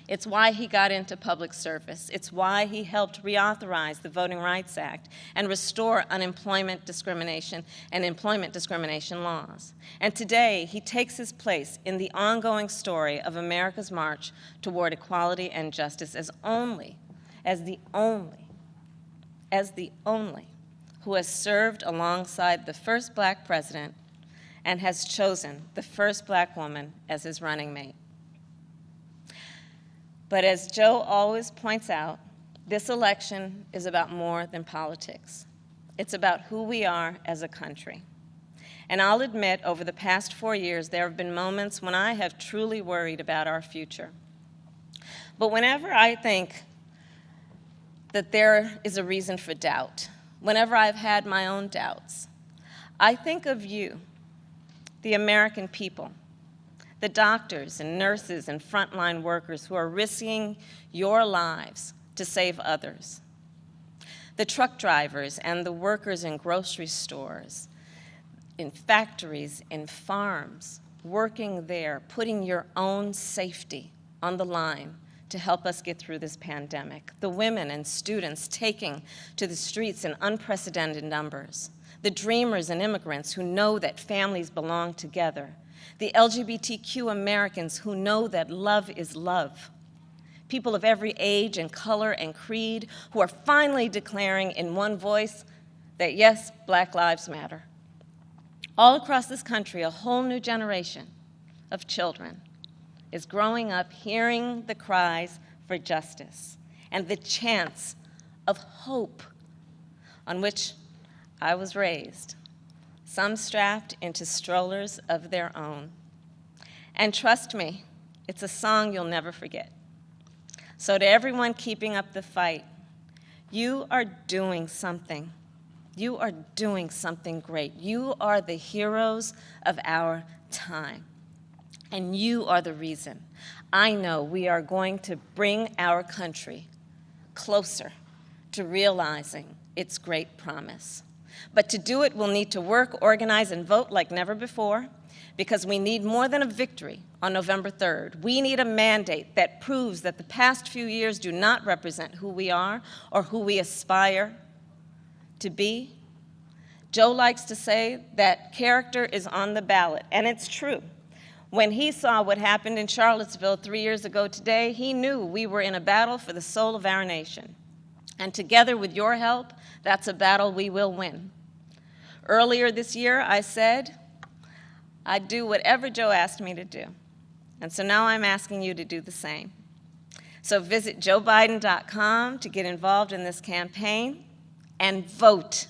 It's why he got into public service. It's why he helped reauthorize the Voting Rights Act and restore unemployment discrimination and employment discrimination laws. And today, he takes his place in the ongoing story of America's march toward equality and justice as the only who has served alongside the first black president and has chosen the first black woman as his running mate. But as Joe always points out, this election is about more than politics. It's about who we are as a country. And I'll admit, over the past 4 years, there have been moments when I have truly worried about our future. But whenever I think that there is a reason for doubt, whenever I've had my own doubts, I think of you, the American people, the doctors and nurses and frontline workers who are risking your lives to save others, the truck drivers and the workers in grocery stores, in factories, in farms, working there, putting your own safety on the line to help us get through this pandemic, the women and students taking to the streets in unprecedented numbers, the dreamers and immigrants who know that families belong together, the LGBTQ Americans who know that love is love, people of every age and color and creed who are finally declaring in one voice that yes, Black Lives Matter. All across this country, a whole new generation of children is growing up hearing the cries for justice and the chants of hope on which I was raised, some strapped into strollers of their own. And trust me, it's a song you'll never forget. So to everyone keeping up the fight, you are doing something. You are doing something great. You are the heroes of our time. And you are the reason I know we are going to bring our country closer to realizing its great promise. But to do it, we'll need to work, organize, and vote like never before, because we need more than a victory on November 3rd. We need a mandate that proves that the past few years do not represent who we are or who we aspire to be. Joe likes to say that character is on the ballot, and it's true. When he saw what happened in Charlottesville 3 years ago today, he knew we were in a battle for the soul of our nation. And together with your help, that's a battle we will win. Earlier this year, I said I'd do whatever Joe asked me to do. And so now I'm asking you to do the same. So visit joebiden.com to get involved in this campaign and vote,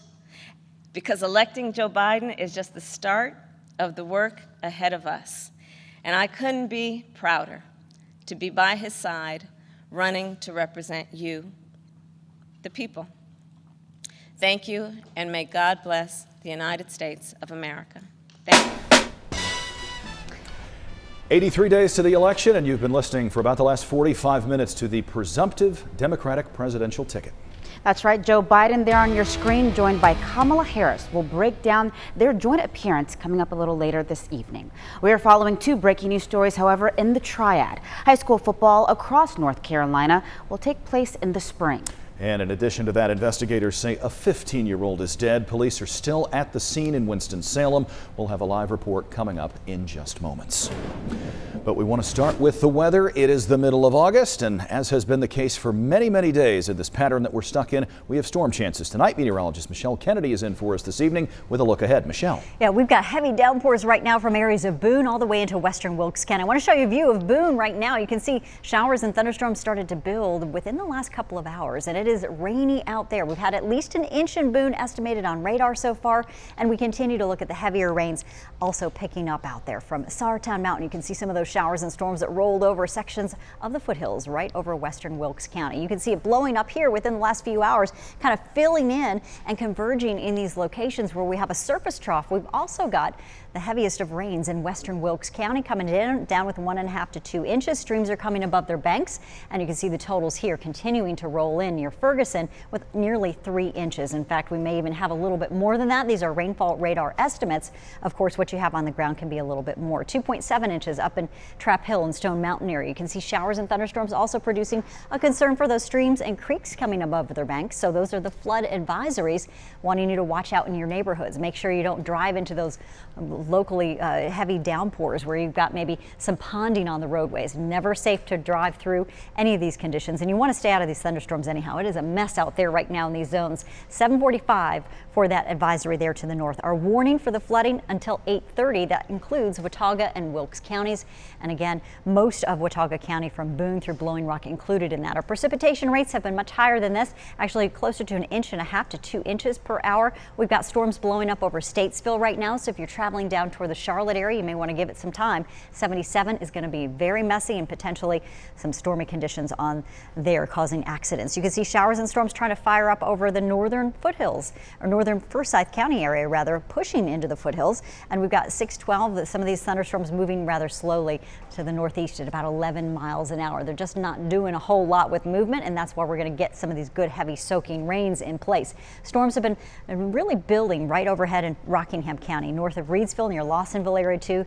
because electing Joe Biden is just the start of the work ahead of us. And I couldn't be prouder to be by his side, running to represent you, the people. Thank you, and may God bless the United States of America. Thank you. 83 days to the election, and you've been listening for about the last 45 minutes to the presumptive Democratic presidential ticket. That's right, Joe Biden there on your screen, joined by Kamala Harris. We'll break down their joint appearance coming up a little later this evening. We are following two breaking news stories, however, in the triad. High school football across North Carolina will take place in the spring. And in addition to that, investigators say a 15-year-old is dead. Police are still at the scene in Winston-Salem. We'll have a live report coming up in just moments. But we want to start with the weather. It is the middle of August, and as has been the case for many, many days in this pattern that we're stuck in, we have storm chances tonight. Meteorologist Michelle Kennedy is in for us this evening with a look ahead. Michelle. Yeah, we've got heavy downpours right now from areas of Boone all the way into western Wilkes County. I want to show you a view of Boone right now. You can see showers and thunderstorms started to build within the last couple of hours, and it is rainy out there. We've had at least an inch in Boone estimated on radar so far, and we continue to look at the heavier rains also picking up out there from Sauratown Mountain. You can see some of those showers and storms that rolled over sections of the foothills right over western Wilkes County. You can see it blowing up here within the last few hours, kind of filling in and converging in these locations where we have a surface trough. We've also got the heaviest of rains in western Wilkes County coming down with 1.5 to 2 inches. Streams are coming above their banks, and you can see the totals here continuing to roll in near Ferguson with nearly 3 inches. In fact, we may even have a little bit more than that. These are rainfall radar estimates. Of course, what you have on the ground can be a little bit more. 2.7 inches up in Trap Hill and Stone Mountain area. You can see showers and thunderstorms also producing a concern for those streams and creeks coming above their banks. So those are the flood advisories, wanting you to watch out in your neighborhoods. Make sure you don't drive into those locally heavy downpours where you've got maybe some ponding on the roadways. Never safe to drive through any of these conditions, and you want to stay out of these thunderstorms anyhow. It is a mess out there right now in these zones. 7:45 for that advisory there to the north. Our warning for the flooding until 8:30. That includes Watauga and Wilkes counties, and again, most of Watauga County from Boone through Blowing Rock included in that. Our precipitation rates have been much higher than this, actually closer to 1.5 to 2 inches per hour. We've got storms blowing up over Statesville right now, so if you're traveling down toward the Charlotte area, you may want to give it some time. 77 is going to be very messy and potentially some stormy conditions on there causing accidents. You can see showers and storms trying to fire up over the northern foothills, or northern Forsyth County area rather, pushing into the foothills. And we've got 612, some of these thunderstorms moving rather slowly to the northeast at about 11 miles an hour. They're just not doing a whole lot with movement, and that's why we're going to get some of these good heavy soaking rains in place. Storms have been really building right overhead in Rockingham County, north of Reedsville near Lawsonville area too.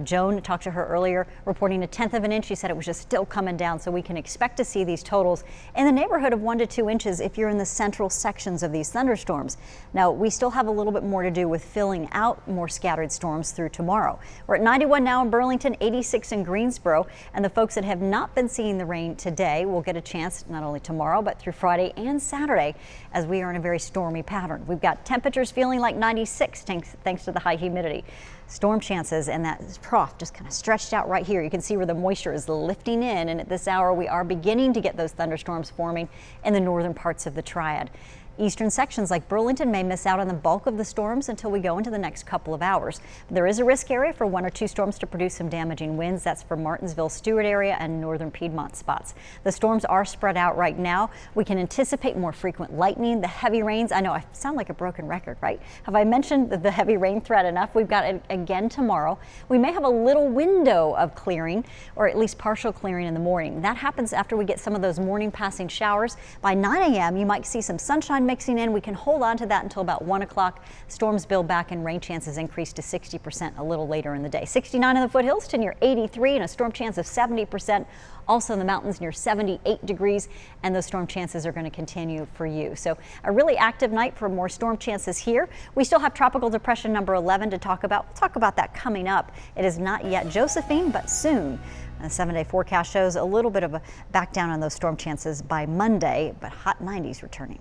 Joan, talked to her earlier, reporting 1/10 of an inch. She said it was just still coming down, so we can expect to see these totals in the neighborhood of 1 to 2 inches if you're in the central sections of these thunderstorms. Now, we still have a little bit more to do with filling out more scattered storms through tomorrow. We're at 91 now in Burlington, 86 in Greensboro, and the folks that have not been seeing the rain today will get a chance not only tomorrow but through Friday and Saturday, as we are in a very stormy pattern. We've got temperatures feeling like 96 thanks to the high humidity. Storm chances, and that trough just kind of stretched out right here. You can see where the moisture is lifting in, and at this hour we are beginning to get those thunderstorms forming in the northern parts of the Triad. Eastern sections like Burlington may miss out on the bulk of the storms until we go into the next couple of hours. There is a risk area for 1 or 2 storms to produce some damaging winds. That's for Martinsville, Stewart area and northern Piedmont spots. The storms are spread out right now. We can anticipate more frequent lightning, the heavy rains. I know I sound like a broken record, right? Have I mentioned the heavy rain threat enough? We've got it again tomorrow. We may have a little window of clearing, or at least partial clearing in the morning. That happens after we get some of those morning passing showers. By 9 a.m. you might see some sunshine mixing in. We can hold on to that until about 1 o'clock. Storms build back and rain chances increase to 60% a little later in the day. 69 in the foothills to near 83 and a storm chance of 70%. Also in the mountains near 78 degrees, and those storm chances are going to continue for you. So a really active night for more storm chances here. We still have tropical depression number 11 to talk about. We'll talk about that coming up. It is not yet Josephine, but soon. The 7-day forecast shows a little bit of a back down on those storm chances by Monday, but hot 90s returning.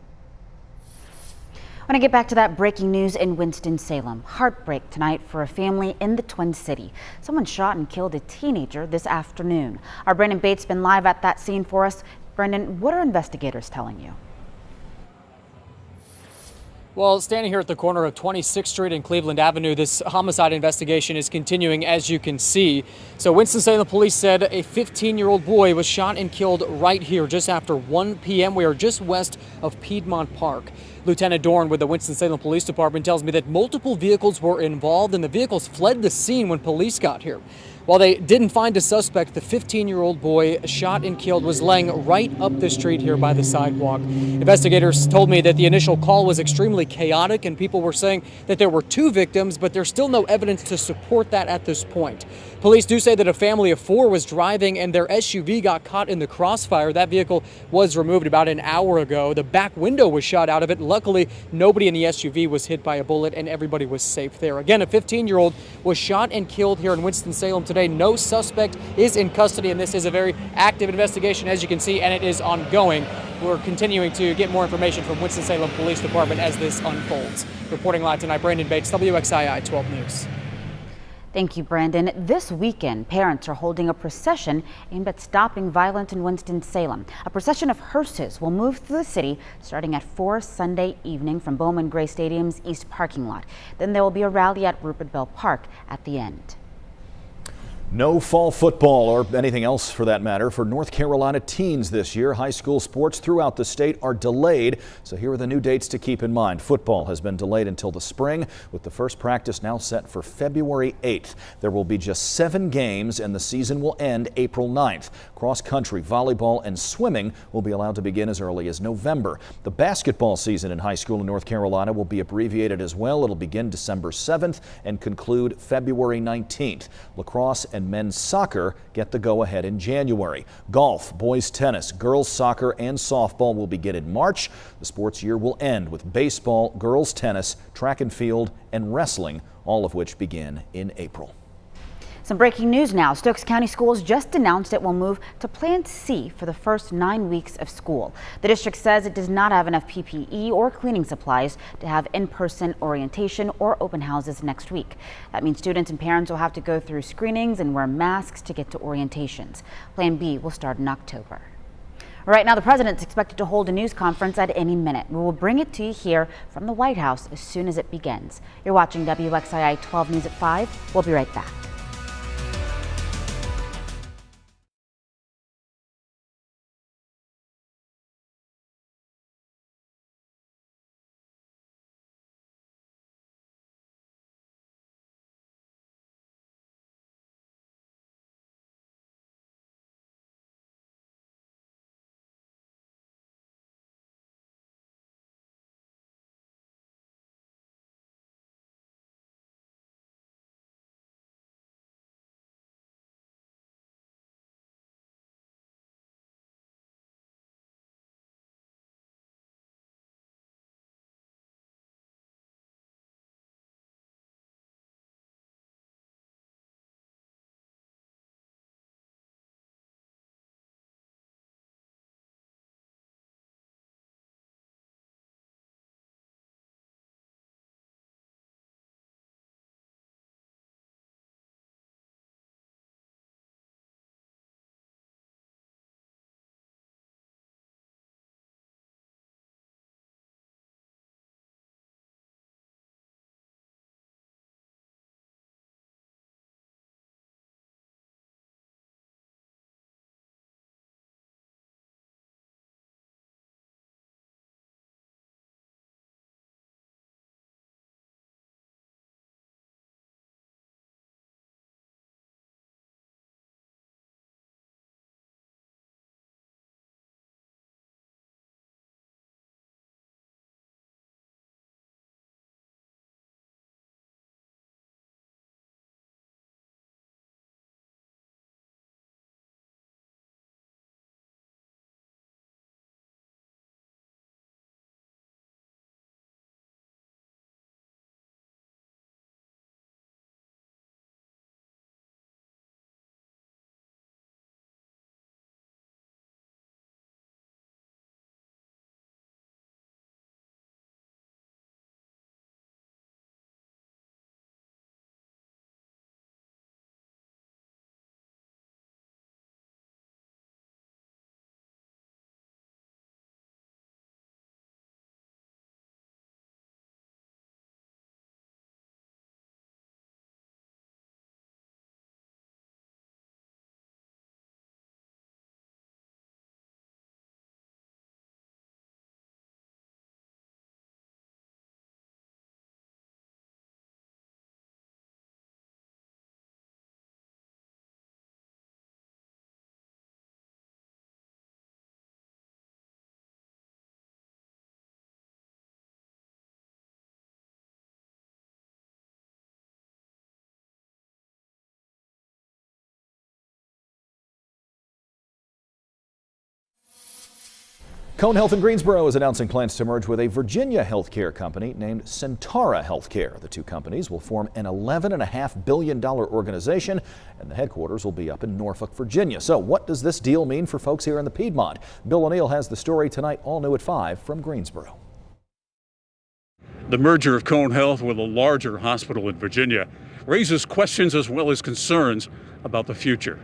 I want to get back to that breaking news in Winston-Salem. Heartbreak tonight for a family in the Twin City. Someone shot and killed a teenager this afternoon. Our Brendan Bates been live at that scene for us. Brendan, what are investigators telling you? Well, standing here at the corner of 26th Street and Cleveland Avenue, this homicide investigation is continuing, as you can see. So Winston-Salem police said a 15-year-old boy was shot and killed right here just after 1 p.m. We are just west of Piedmont Park. Lieutenant Dorn with the Winston-Salem Police Department tells me that multiple vehicles were involved and the vehicles fled the scene when police got here. While they didn't find a suspect, the 15-year-old boy shot and killed was laying right up the street here by the sidewalk. Investigators told me that the initial call was extremely chaotic and people were saying that there were 2 victims, but there's still no evidence to support that at this point. Police do say that a family of 4 was driving and their SUV got caught in the crossfire. That vehicle was removed about an hour ago. The back window was shot out of it. Luckily, nobody in the SUV was hit by a bullet and everybody was safe there. Again, a 15-year-old was shot and killed here in Winston-Salem today. No suspect is in custody, and this is a very active investigation, as you can see, and it is ongoing. We're continuing to get more information from Winston-Salem Police Department as this unfolds. Reporting live tonight, Brandon Bates, WXII 12 News. Thank you, Brandon. This weekend, parents are holding a procession aimed at stopping violence in Winston-Salem. A procession of hearses will move through the city starting at 4 Sunday evening from Bowman Gray Stadium's east parking lot. Then there will be a rally at Rupert Bell Park at the end. No fall football or anything else for that matter for North Carolina teens this year. High school sports throughout the state are delayed, so here are the new dates to keep in mind. Football has been delayed until the spring, with the first practice now set for February 8th. There will be just 7 games and the season will end April 9th. Cross country, volleyball, and swimming will be allowed to begin as early as November. The basketball season in high school in North Carolina will be abbreviated as well. It'll begin December 7th and conclude February 19th. Lacrosse and men's soccer get the go-ahead in January. Golf, boys tennis, girls soccer, and softball will begin in March. The sports year will end with baseball, girls tennis, track and field, and wrestling, all of which begin in April. Some breaking news now. Stokes County Schools just announced it will move to Plan C for the first 9 weeks of school. The district says it does not have enough PPE or cleaning supplies to have in-person orientation or open houses next week. That means students and parents will have to go through screenings and wear masks to get to orientations. Plan B will start in October. Right now, the president's expected to hold a news conference at any minute. We will bring it to you here from the White House as soon as it begins. You're watching WXII 12 News at 5. We'll be right back. Cone Health in Greensboro is announcing plans to merge with a Virginia healthcare company named Centara Healthcare. The two companies will form an $11.5 billion organization, and the headquarters will be up in Norfolk, Virginia. So what does this deal mean for folks here in the Piedmont? Bill O'Neill has the story tonight, all new at 5 from Greensboro. The merger of Cone Health with a larger hospital in Virginia raises questions as well as concerns about the future.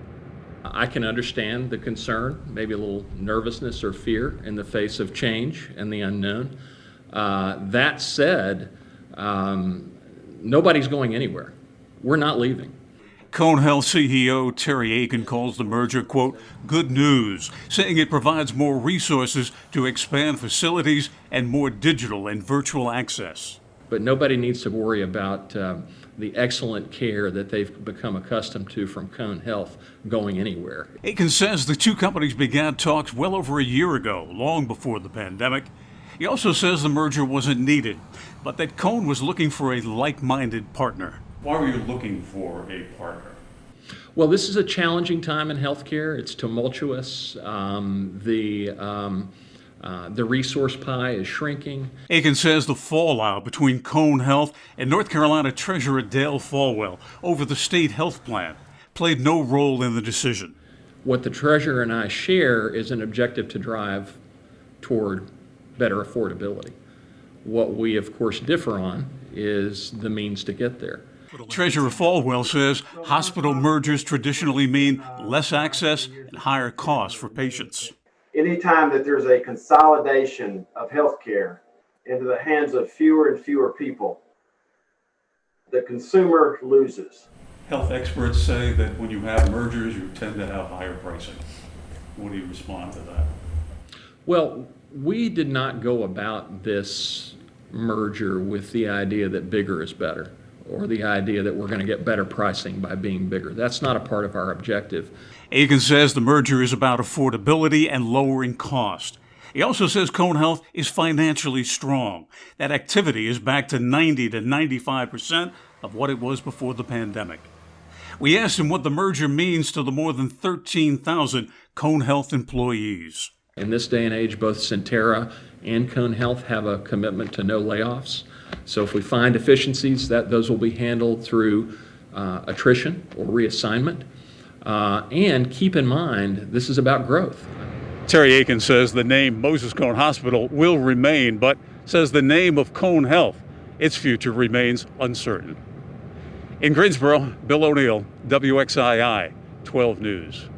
I can understand the concern, maybe a little nervousness or fear in the face of change and the unknown. That said, nobody's going anywhere. We're not leaving. Cone Health CEO Terry Aiken calls the merger, quote, good news, saying it provides more resources to expand facilities and more digital and virtual access. But nobody needs to worry about the excellent care that they've become accustomed to from Cone Health going anywhere. Aiken says the two companies began talks well over a year ago, long before the pandemic. He also says the merger wasn't needed, but that Cone was looking for a like-minded partner. Why were you looking for a partner? Well, this is a challenging time in healthcare. It's tumultuous. The resource pie is shrinking. Aiken says the fallout between Cone Health and North Carolina Treasurer Dale Folwell over the state health plan played no role in the decision. What the Treasurer and I share is an objective to drive toward better affordability. What we, of course, differ on is the means to get there. Treasurer Folwell says hospital mergers traditionally mean less access and higher costs for patients. Anytime that there's a consolidation of healthcare into the hands of fewer and fewer people, the consumer loses. Health experts say that when you have mergers, you tend to have higher pricing. What do you respond to that? Well, we did not go about this merger with the idea that bigger is better, or the idea that we're going to get better pricing by being bigger. That's not a part of our objective. Aiken says the merger is about affordability and lowering cost. He also says Cone Health is financially strong. That activity is back to 90 to 95% of what it was before the pandemic. We asked him what the merger means to the more than 13,000 Cone Health employees. In this day and age, both Centara and Cone Health have a commitment to no layoffs. So if we find efficiencies, those will be handled through attrition or reassignment. And keep in mind, this is about growth. Terry Aiken says the name Moses Cone Hospital will remain, but says the name of Cone Health, its future remains uncertain. In Greensboro, Bill O'Neill, WXII 12 News.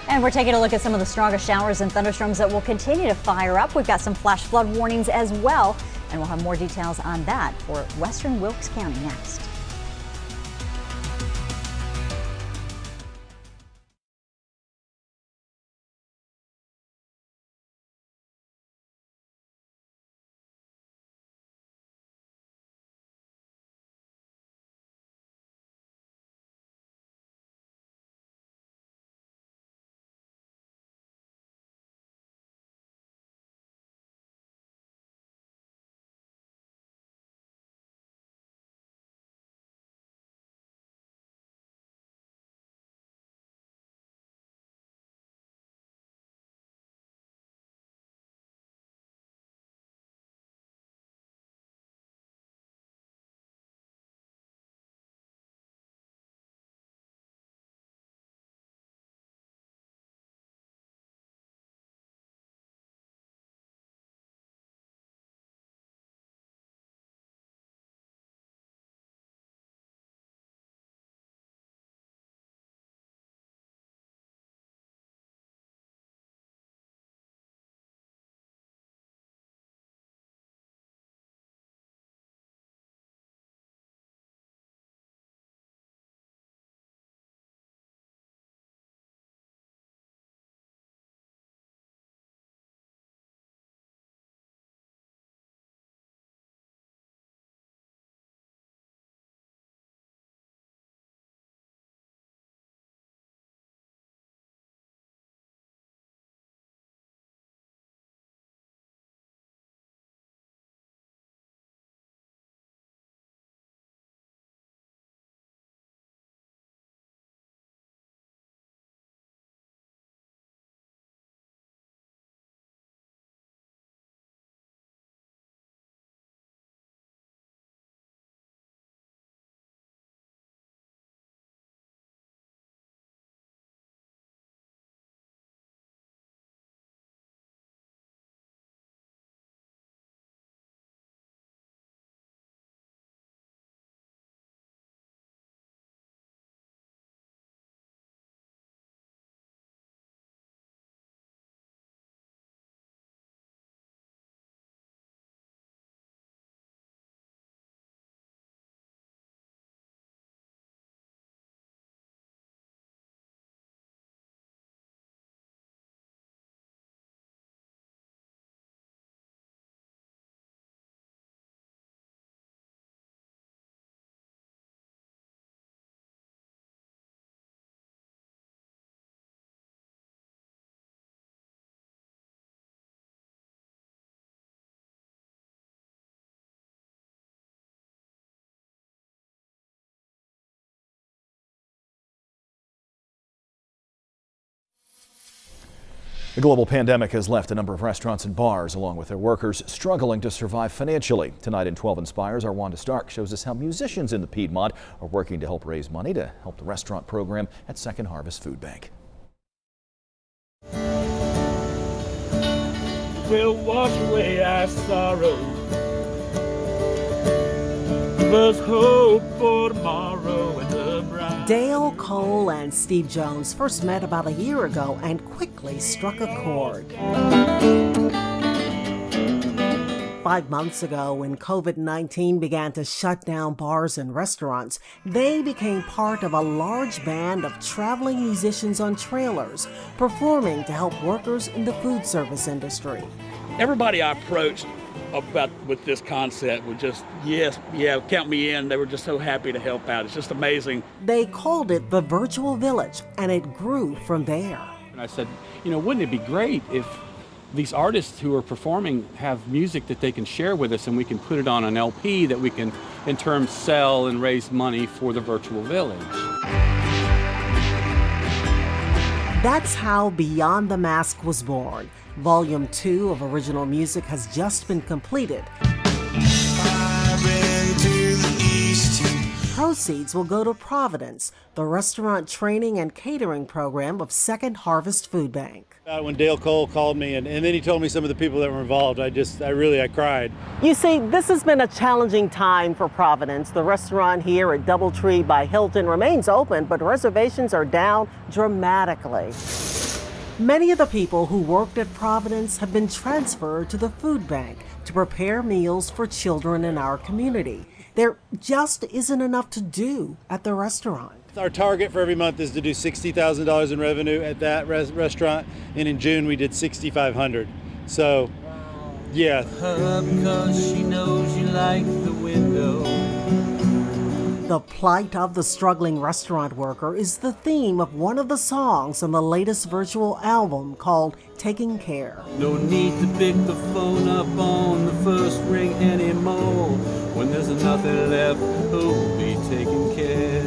And we're taking a look at some of the strongest showers and thunderstorms that will continue to fire up. We've got some flash flood warnings as well, and we'll have more details on that for Western Wilkes County next. The global pandemic has left a number of restaurants and bars, along with their workers, struggling to survive financially. Tonight in 12 Inspires, our Wanda Stark shows us how musicians in the Piedmont are working to help raise money to help the restaurant program at Second Harvest Food Bank. Will wash away our sorrow. There's hope for tomorrow and the bright. Dale Cole and Steve Jones first met about a year ago and quickly struck a chord. 5 months ago, when COVID-19 began to shut down bars and restaurants, they became part of a large band of traveling musicians on trailers, performing to help workers in the food service industry. Everybody I approached with this concept was just, yes, yeah, count me in. They were just so happy to help out. It's just amazing. They called it the Virtual Village, and it grew from there. And I said, you know, wouldn't it be great if these artists who are performing have music that they can share with us, and we can put it on an LP that we can in turn sell and raise money for the Virtual Village. That's how Beyond the Mask was born. Volume 2 of original music has just been completed. Proceeds will go to Providence, the restaurant training and catering program of Second Harvest Food Bank. When Dale Cole called me and then he told me some of the people that were involved, I cried. You see, this has been a challenging time for Providence. The restaurant here at Doubletree by Hilton remains open, but reservations are down dramatically. Many of the people who worked at Providence have been transferred to the food bank to prepare meals for children in our community. There just isn't enough to do at the restaurant. Our target for every month is to do $60,000 in revenue at that restaurant, and in June we did $6,500. So, yeah. Because she knows you like the window. The plight of the struggling restaurant worker is the theme of one of the songs on the latest virtual album called Taking Care. No need to pick the phone up on the first ring anymore. When there's nothing left, who'll be taking care?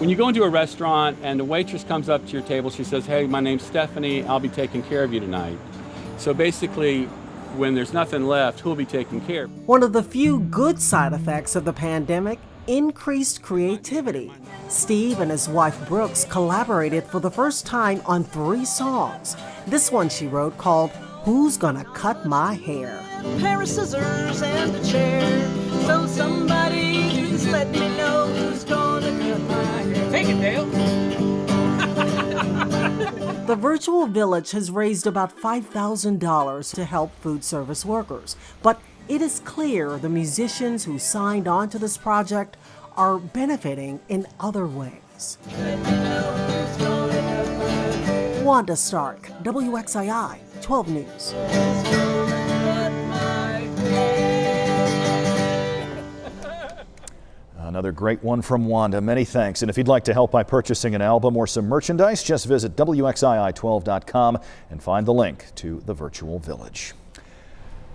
When you go into a restaurant and the waitress comes up to your table, she says, hey, my name's Stephanie, I'll be taking care of you tonight. So basically, when there's nothing left, who'll be taking care? One of the few good side effects of the pandemic, increased creativity. Steve and his wife Brooks collaborated for the first time on 3 songs. This one she wrote called Who's Gonna Cut My Hair? Pair of scissors and a chair. So somebody just let me know who's gonna cut my hair. Take it, Dale. The Virtual Village has raised about $5,000 to help food service workers, but it is clear the musicians who signed on to this project are benefiting in other ways. Wanda Stark, WXII 12 News. Another great one from Wanda. Many thanks. And if you'd like to help by purchasing an album or some merchandise, just visit WXII12.com and find the link to the Virtual Village.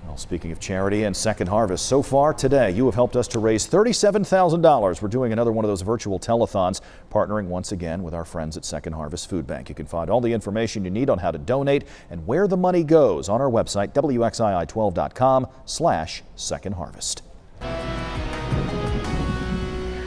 Well, speaking of charity and Second Harvest, so far today you have helped us to raise $37,000. We're doing another one of those virtual telethons, partnering once again with our friends at Second Harvest Food Bank. You can find all the information you need on how to donate and where the money goes on our website, WXII12.com/Second Harvest.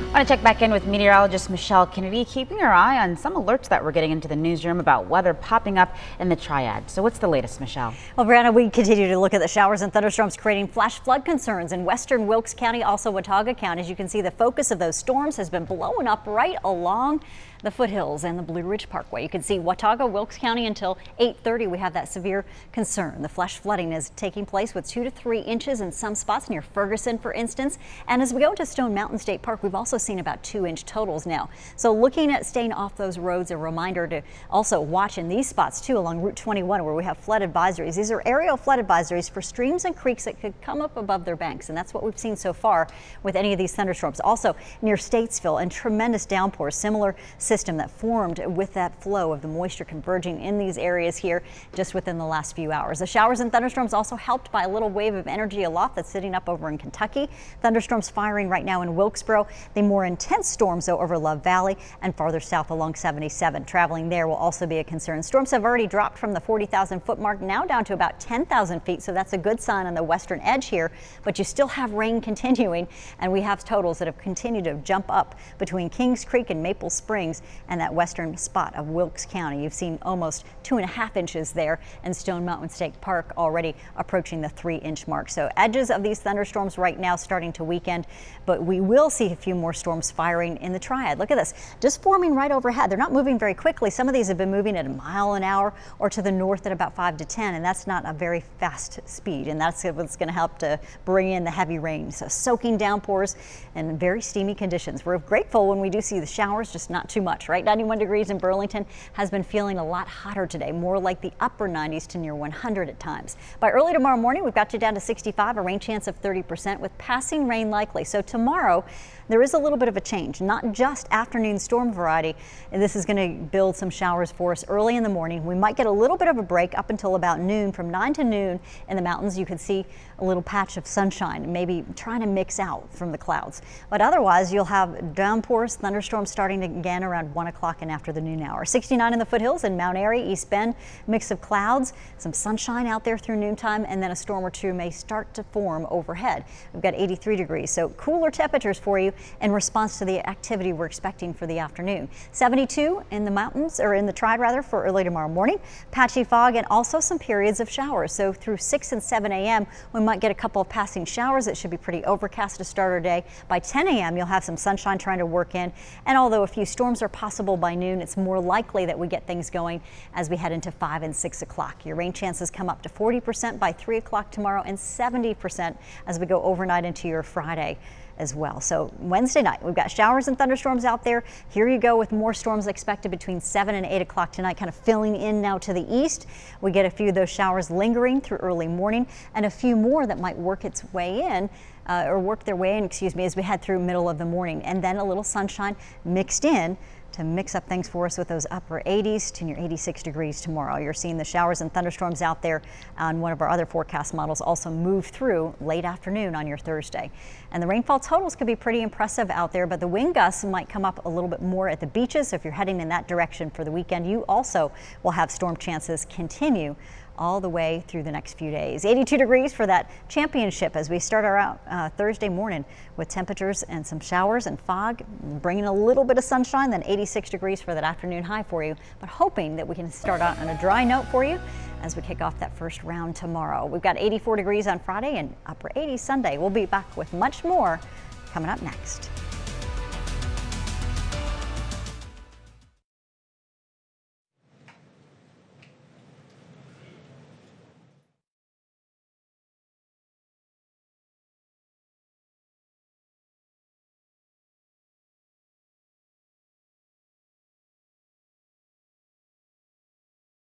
I want to check back in with meteorologist Michelle Kennedy, keeping our eye on some alerts that we're getting into the newsroom about weather popping up in the Triad. So what's the latest, Michelle? Well, Brianna, we continue to look at the showers and thunderstorms creating flash flood concerns in western Wilkes County, also Watauga County. As you can see, the focus of those storms has been blowing up right along the foothills and the Blue Ridge Parkway. You can see Watauga, Wilkes County until 8:30. We have that severe concern. The flash flooding is taking place with 2 to 3 inches in some spots near Ferguson, for instance. And as we go into Stone Mountain State Park, we've also seen about 2-inch totals now. So looking at staying off those roads, a reminder to also watch in these spots too along Route 21 where we have flood advisories. These are aerial flood advisories for streams and creeks that could come up above their banks. And that's what we've seen so far with any of these thunderstorms. Also near Statesville and tremendous downpours, similar system that formed with that flow of the moisture converging in these areas here just within the last few hours. The showers and thunderstorms also helped by a little wave of energy aloft that's sitting up over in Kentucky. Thunderstorms firing right now in Wilkesboro. The more intense storms, though, over Love Valley and farther south along 77. Traveling there will also be a concern. Storms have already dropped from the 40,000 foot mark now down to about 10,000 feet. So that's a good sign on the western edge here. But you still have rain continuing, and we have totals that have continued to jump up between Kings Creek and Maple Springs and that western spot of Wilkes County. You've seen almost 2.5 inches there, and Stone Mountain State Park already approaching the 3-inch mark. So edges of these thunderstorms right now starting to weaken, but we will see a few more storms firing in the Triad. Look at this, just forming right overhead. They're not moving very quickly. Some of these have been moving at a mile an hour or to the north at about 5 to 10, and that's not a very fast speed, and that's what's going to help to bring in the heavy rain. So soaking downpours and very steamy conditions. We're grateful when we do see the showers, just not too much, right? 91 degrees in Burlington has been feeling a lot hotter today, more like the upper 90s to near 100 at times. By early tomorrow morning, we've got you down to 65, a rain chance of 30% with passing rain likely. So tomorrow, there is a little bit of a change, not just afternoon storm variety. And this is going to build some showers for us early in the morning. We might get a little bit of a break up until about noon. From 9 to noon in the mountains, you could see a little patch of sunshine, maybe trying to mix out from the clouds. But otherwise, you'll have downpours, thunderstorms starting again around 1 o'clock and after the noon hour. 69 in the foothills in Mount Airy, East Bend, mix of clouds, some sunshine out there through noontime, and then a storm or two may start to form overhead. We've got 83 degrees, so cooler temperatures for you in response to the activity we're expecting for the afternoon. 72 in the mountains, or in the Triad rather, for early tomorrow morning. Patchy fog and also some periods of showers. So through 6 and 7 a.m. we might get a couple of passing showers. It should be pretty overcast to start our day. By 10 a.m. you'll have some sunshine trying to work in. And although a few storms are possible by noon, it's more likely that we get things going as we head into 5 and 6 o'clock. Your rain chances come up to 40% by 3 o'clock tomorrow and 70% as we go overnight into your Friday as well. So Wednesday night, we've got showers and thunderstorms out there. Here you go with more storms expected between 7 and 8 o'clock tonight, kind of filling in now to the east. We get a few of those showers lingering through early morning and a few more that might work its way in work their way in, as we head through middle of the morning, and then a little sunshine mixed in to mix up things for us with those upper 80s to near 86 degrees tomorrow. You're seeing the showers and thunderstorms out there on one of our other forecast models also move through late afternoon on your Thursday. And the rainfall totals could be pretty impressive out there, but the wind gusts might come up a little bit more at the beaches. So if you're heading in that direction for the weekend, you also will have storm chances continue all the way through the next few days. 82 degrees for that championship as we start our out Thursday morning with temperatures and some showers and fog, bringing a little bit of sunshine, then 86 degrees for that afternoon high for you, but hoping that we can start out on a dry note for you as we kick off that first round tomorrow. We've got 84 degrees on Friday and upper 80s Sunday. We'll be back with much more coming up next.